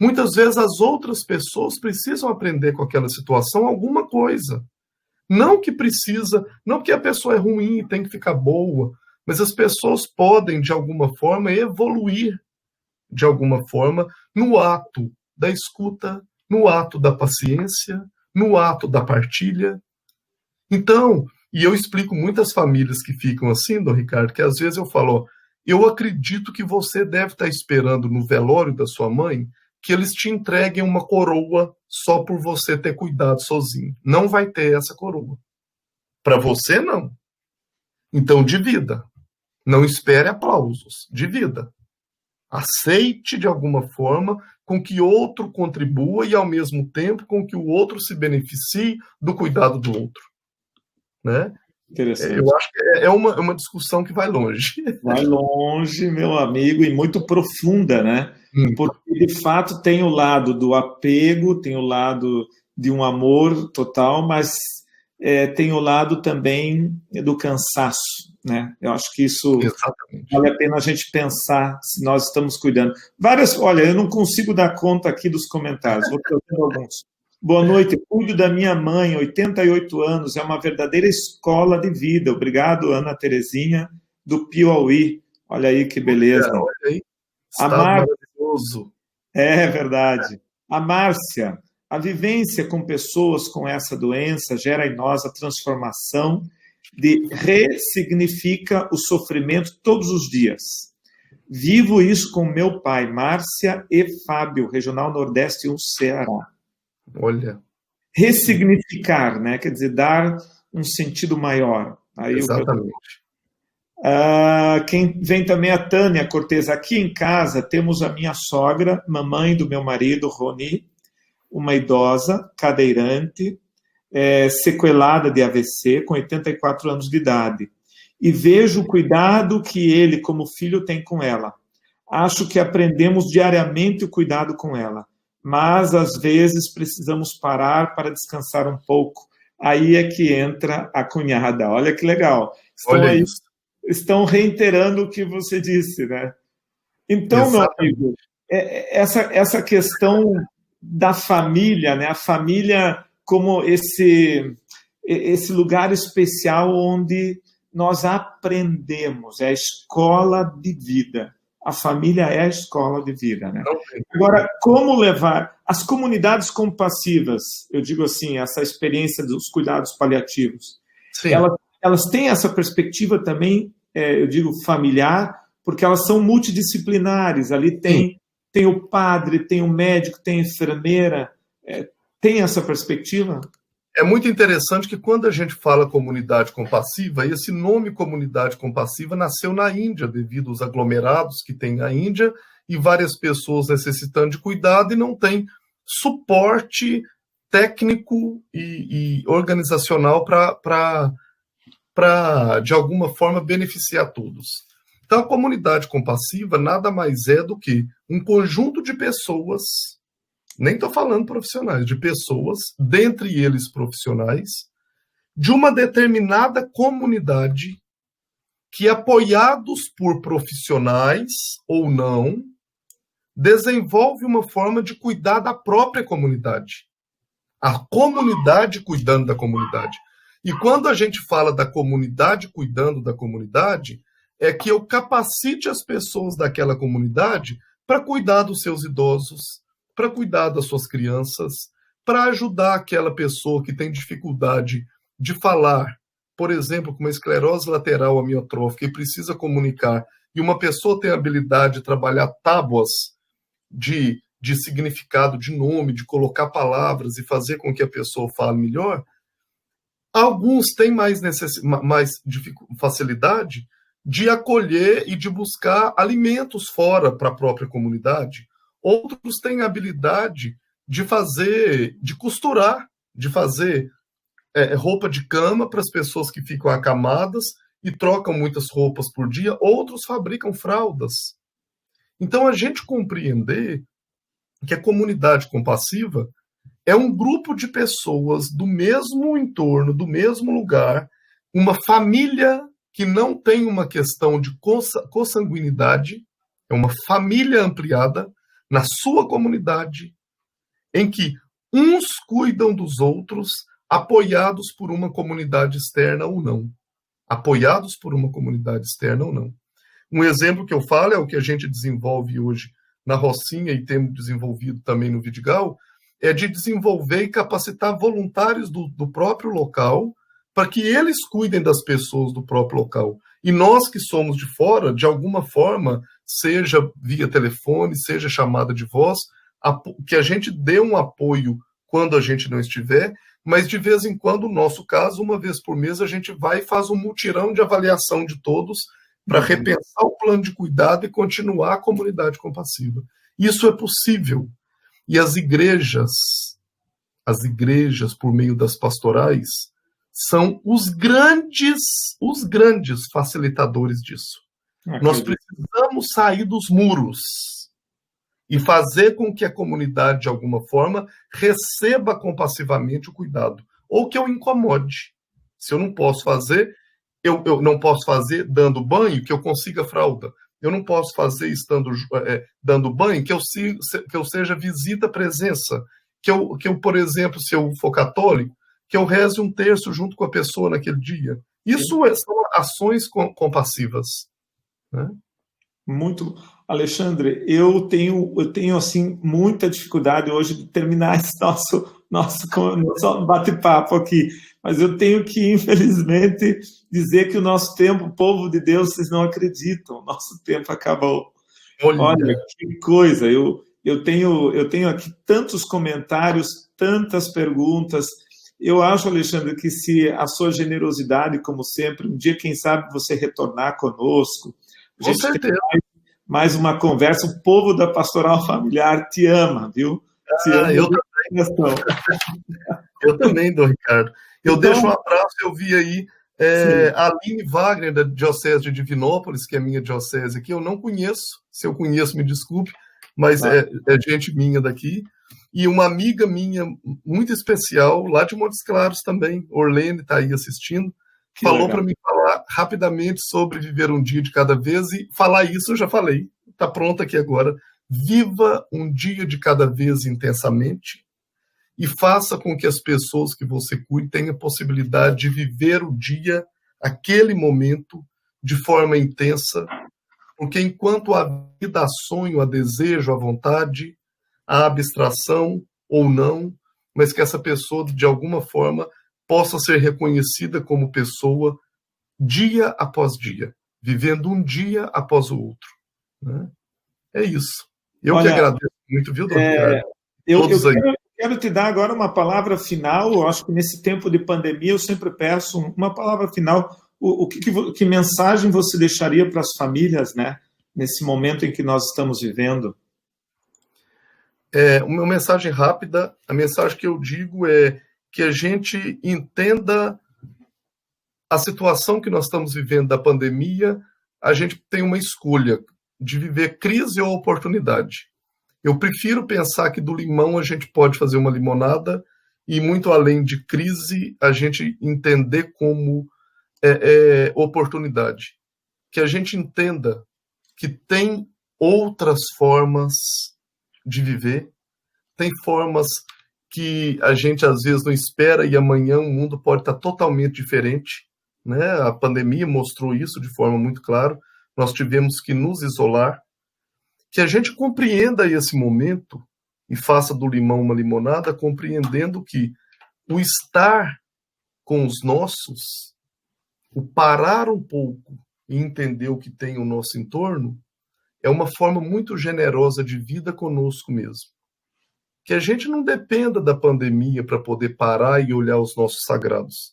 Muitas vezes as outras pessoas precisam aprender com aquela situação alguma coisa. Não que precisa, não que a pessoa é ruim e tem que ficar boa, mas as pessoas podem, de alguma forma, evoluir, de alguma forma, no ato da escuta, no ato da paciência, no ato da partilha. Então, e eu explico muitas famílias que ficam assim, Dom Ricardo, que às vezes eu falo, ó, eu acredito que você deve estar esperando no velório da sua mãe que eles te entreguem uma coroa só por você ter cuidado sozinho. Não vai ter essa coroa. Para você, não. Então, divida. Não espere aplausos. Divida. Aceite, de alguma forma, com que outro contribua e, ao mesmo tempo, com que o outro se beneficie do cuidado do outro. Né? Interessante. Eu acho que é uma discussão que vai longe. Vai longe, meu amigo, e muito profunda, né? Porque, de fato, tem o lado do apego, tem o lado de um amor total, mas tem o lado também do cansaço, né? Eu acho que isso Exatamente. Vale a pena a gente pensar se nós estamos cuidando. Olha, eu não consigo dar conta aqui dos comentários, vou trazendo alguns. Boa noite, cuido da minha mãe, 88 anos, é uma verdadeira escola de vida. Obrigado, Ana Terezinha, do Piauí. Olha aí que beleza. Olha aí, A maravilhoso. É verdade. A Márcia, a vivência com pessoas com essa doença gera em nós a transformação de ressignifica o sofrimento todos os dias. Vivo isso com meu pai, Márcia e Fábio, Regional Nordeste 1, Ceará. Olha. Ressignificar, né? Quer dizer, dar um sentido maior. Aí exatamente. Quem vem também é a Tânia Cortez. Aqui em casa temos a minha sogra, mamãe do meu marido, Roni, uma idosa, cadeirante, sequelada de AVC, com 84 anos de idade. E vejo o cuidado que ele, como filho, tem com ela. Acho que aprendemos diariamente o cuidado com ela, mas às vezes precisamos parar para descansar um pouco. Aí é que entra a cunhada. Olha que legal. Estão reiterando o que você disse, né? Então, exatamente. Meu amigo, essa questão da família, né? A família como esse lugar especial onde nós aprendemos, é a escola de vida. A família é a escola de vida, né? Agora, como levar as comunidades compassivas, eu digo assim, essa experiência dos cuidados paliativos, elas têm essa perspectiva também, eu digo familiar, porque elas são multidisciplinares. Ali tem o padre, tem o médico, tem a enfermeira. Tem essa perspectiva? É muito interessante que quando a gente fala comunidade compassiva, esse nome comunidade compassiva nasceu na Índia, devido aos aglomerados que tem na Índia e várias pessoas necessitando de cuidado e não tem suporte técnico e organizacional para, de alguma forma, beneficiar todos. Então, a comunidade compassiva nada mais é do que um conjunto de pessoas, nem estou falando profissionais, de pessoas, dentre eles profissionais, de uma determinada comunidade que, apoiados por profissionais ou não, desenvolve uma forma de cuidar da própria comunidade. A comunidade cuidando da comunidade. E quando a gente fala da comunidade cuidando da comunidade, é que eu capacite as pessoas daquela comunidade para cuidar dos seus idosos, para cuidar das suas crianças, para ajudar aquela pessoa que tem dificuldade de falar, por exemplo, com uma esclerose lateral amiotrófica e precisa comunicar, e uma pessoa tem a habilidade de trabalhar tábuas de significado, de nome, de colocar palavras e fazer com que a pessoa fale melhor, alguns têm mais facilidade de acolher e de buscar alimentos fora para a própria comunidade. Outros têm a habilidade de costurar, de fazer roupa de cama para as pessoas que ficam acamadas e trocam muitas roupas por dia. Outros fabricam fraldas. Então, a gente compreender que a comunidade compassiva é um grupo de pessoas do mesmo entorno, do mesmo lugar, uma família que não tem uma questão de consanguinidade, é uma família ampliada na sua comunidade, em que uns cuidam dos outros, apoiados por uma comunidade externa ou não. Apoiados por uma comunidade externa ou não. Um exemplo que eu falo é o que a gente desenvolve hoje na Rocinha e temos desenvolvido também no Vidigal, é de desenvolver e capacitar voluntários do próprio local para que eles cuidem das pessoas do próprio local. E nós que somos de fora, de alguma forma, seja via telefone, seja chamada de voz, que a gente dê um apoio quando a gente não estiver, mas de vez em quando, no nosso caso, uma vez por mês, a gente vai e faz um mutirão de avaliação de todos para repensar o plano de cuidado e continuar a comunidade compassiva. Isso é possível. E as igrejas, por meio das pastorais, são os grandes facilitadores disso. Nós precisamos sair dos muros e fazer com que a comunidade, de alguma forma, receba compassivamente o cuidado. Ou que eu incomode. Se eu não posso fazer, eu não posso fazer dando banho, que eu consiga fralda. Eu não posso fazer dando banho, que eu seja visita presença. Que eu, por exemplo, se eu for católico, que eu reze um terço junto com a pessoa naquele dia. Isso são ações compassivas, né? Muito, Alexandre, eu tenho assim muita dificuldade hoje de terminar esse nosso bate-papo aqui, mas eu tenho que, infelizmente, dizer que o nosso tempo, o povo de Deus, vocês não acreditam, o nosso tempo acabou. Olha que coisa, eu tenho aqui tantos comentários, tantas perguntas. Eu acho, Alexandre, que se a sua generosidade, como sempre, um dia, quem sabe, você retornar conosco, a gente tem mais uma conversa. O povo da Pastoral Familiar te ama, viu? Te ama. Eu também, Dom Ricardo. Eu deixo um abraço, eu vi aí a Aline Wagner, da Diocese de Divinópolis, que é minha diocese aqui, eu não conheço, se eu conheço, me desculpe, mas é gente minha daqui. E uma amiga minha, muito especial, lá de Montes Claros também, Orlene, está aí assistindo, falou para mim falar rapidamente sobre viver um dia de cada vez, e falar isso eu já falei, está pronto aqui agora. Viva um dia de cada vez intensamente e faça com que as pessoas que você cuide tenham a possibilidade de viver o dia, aquele momento, de forma intensa, porque enquanto a vida, há sonho, há desejo, há vontade, há abstração ou não, mas que essa pessoa, de alguma forma, possa ser reconhecida como pessoa dia após dia, vivendo um dia após o outro, né? É isso. Eu que agradeço muito, viu, doutor Ricardo? Eu quero te dar agora uma palavra final. Eu acho que nesse tempo de pandemia eu sempre peço uma palavra final. Que mensagem você deixaria para as famílias, né, nesse momento em que nós estamos vivendo? Uma mensagem rápida. A mensagem que eu digo é que a gente entenda a situação que nós estamos vivendo da pandemia. A gente tem uma escolha de viver crise ou oportunidade. Eu prefiro pensar que do limão a gente pode fazer uma limonada e, muito além de crise, a gente entender como oportunidade. Que a gente entenda que tem outras formas de viver, tem formas que a gente às vezes não espera e amanhã o mundo pode estar totalmente diferente, né? A pandemia mostrou isso de forma muito clara. Nós tivemos que nos isolar, que a gente compreenda esse momento e faça do limão uma limonada, compreendendo que o estar com os nossos, o parar um pouco e entender o que tem ao nosso entorno, é uma forma muito generosa de vida conosco mesmo. Que a gente não dependa da pandemia para poder parar e olhar os nossos sagrados.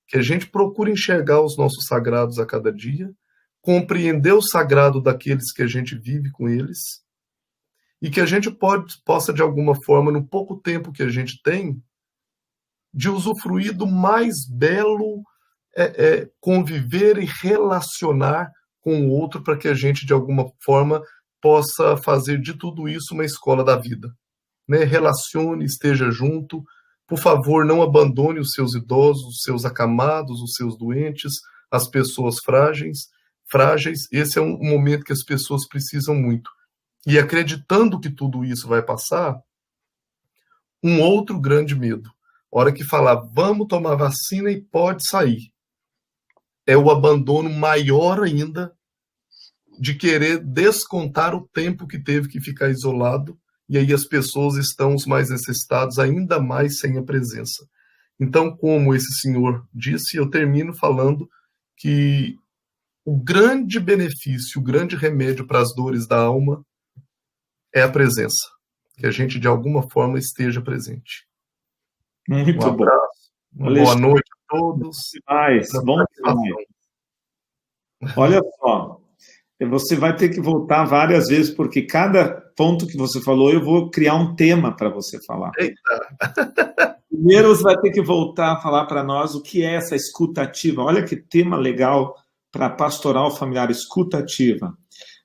Que a gente procure enxergar os nossos sagrados a cada dia, compreender o sagrado daqueles que a gente vive com eles, e que a gente possa, de alguma forma, no pouco tempo que a gente tem, de usufruir do mais belo conviver e relacionar com o outro, para que a gente, de alguma forma, possa fazer de tudo isso uma escola da vida, né? Relacione, esteja junto, por favor, não abandone os seus idosos, os seus acamados, os seus doentes, as pessoas frágeis. Esse é um momento que as pessoas precisam muito. E acreditando que tudo isso vai passar, um outro grande medo, a hora que falar, vamos tomar vacina e pode sair, é o abandono maior ainda de querer descontar o tempo que teve que ficar isolado, e aí as pessoas estão, os mais necessitados, ainda mais sem a presença. Então, como esse senhor disse, eu termino falando que o grande benefício, o grande remédio para as dores da alma é a presença. Que a gente, de alguma forma, esteja presente. Muito um abraço, bom. Uma boa noite a todos. Bom demais. Olha só, você vai ter que voltar várias vezes, porque cada ponto que você falou, eu vou criar um tema para você falar. Eita! Primeiro, você vai ter que voltar a falar para nós o que é essa escuta ativa. Olha que tema legal para pastoral familiar, escuta ativa.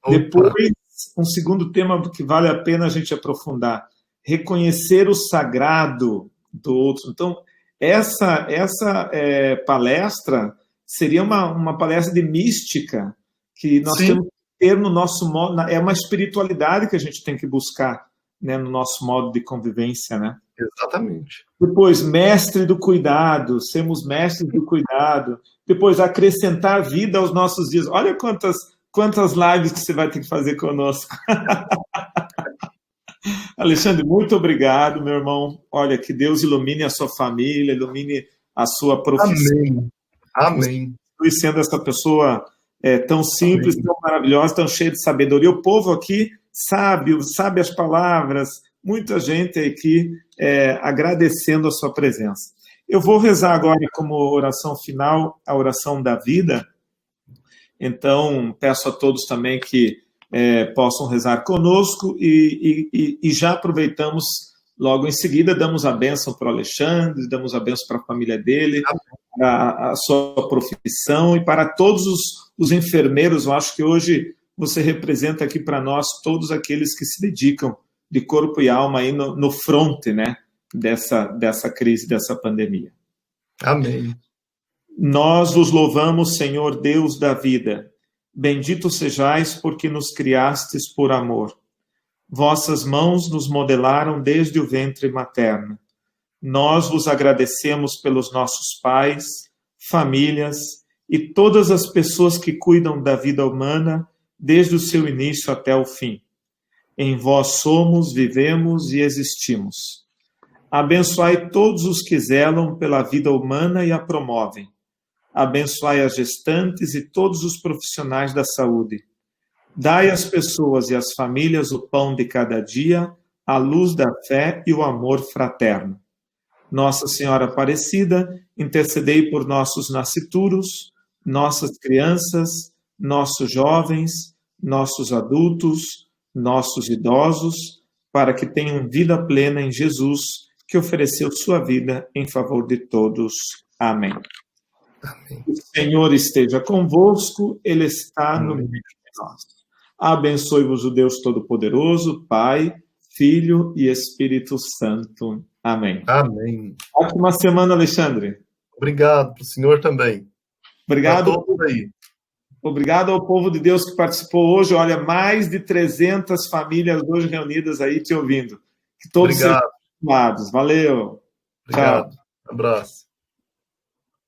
Opa. Depois, um segundo tema que vale a pena a gente aprofundar, reconhecer o sagrado do outro. Então, essa palestra seria uma palestra de mística que nós temos que ter no nosso modo, é uma espiritualidade que a gente tem que buscar, né, no nosso modo de convivência, né? Exatamente. Depois, mestre do cuidado, sermos mestres do cuidado. Depois, acrescentar vida aos nossos dias. Olha quantas lives que você vai ter que fazer conosco. Alexandre, muito obrigado, meu irmão. Olha, que Deus ilumine a sua família, ilumine a sua profissão. Amém. Amém. E sendo essa pessoa tão simples, Amém. tão maravilhosa, tão cheia de sabedoria. O povo aqui sabe as palavras. Muita gente aqui agradecendo a sua presença. Eu vou rezar agora como oração final, a oração da vida. Então, peço a todos também que possam rezar conosco e já aproveitamos logo em seguida, damos a bênção para o Alexandre, damos a bênção para a família dele, para a sua profissão e para todos os enfermeiros. Eu acho que hoje você representa aqui para nós todos aqueles que se dedicam de corpo e alma aí no fronte, né, dessa crise, dessa pandemia. Amém. Nós vos louvamos, Senhor Deus da vida. Bendito sejais porque nos criastes por amor. Vossas mãos nos modelaram desde o ventre materno. Nós vos agradecemos pelos nossos pais, famílias e todas as pessoas que cuidam da vida humana desde o seu início até o fim. Em vós somos, vivemos e existimos. Abençoai todos os que zelam pela vida humana e a promovem. Abençoai as gestantes e todos os profissionais da saúde. Dai às pessoas e às famílias o pão de cada dia, a luz da fé e o amor fraterno. Nossa Senhora Aparecida, intercedei por nossos nascituros, nossas crianças, nossos jovens, nossos adultos, nossos idosos, para que tenham vida plena em Jesus, que ofereceu sua vida em favor de todos. Amém. Amém. O Senhor esteja convosco, Ele está no meio de nós. Abençoe-vos o Deus Todo-Poderoso, Pai, Filho e Espírito Santo. Amém. Amém. Ótima semana, Alexandre. Obrigado para o senhor também. Obrigado. Pra todos aí. Obrigado ao povo de Deus que participou hoje. Olha, mais de 300 famílias hoje reunidas aí te ouvindo. Que todos sejam abençoados. Valeu. Obrigado. Tchau. Abraço.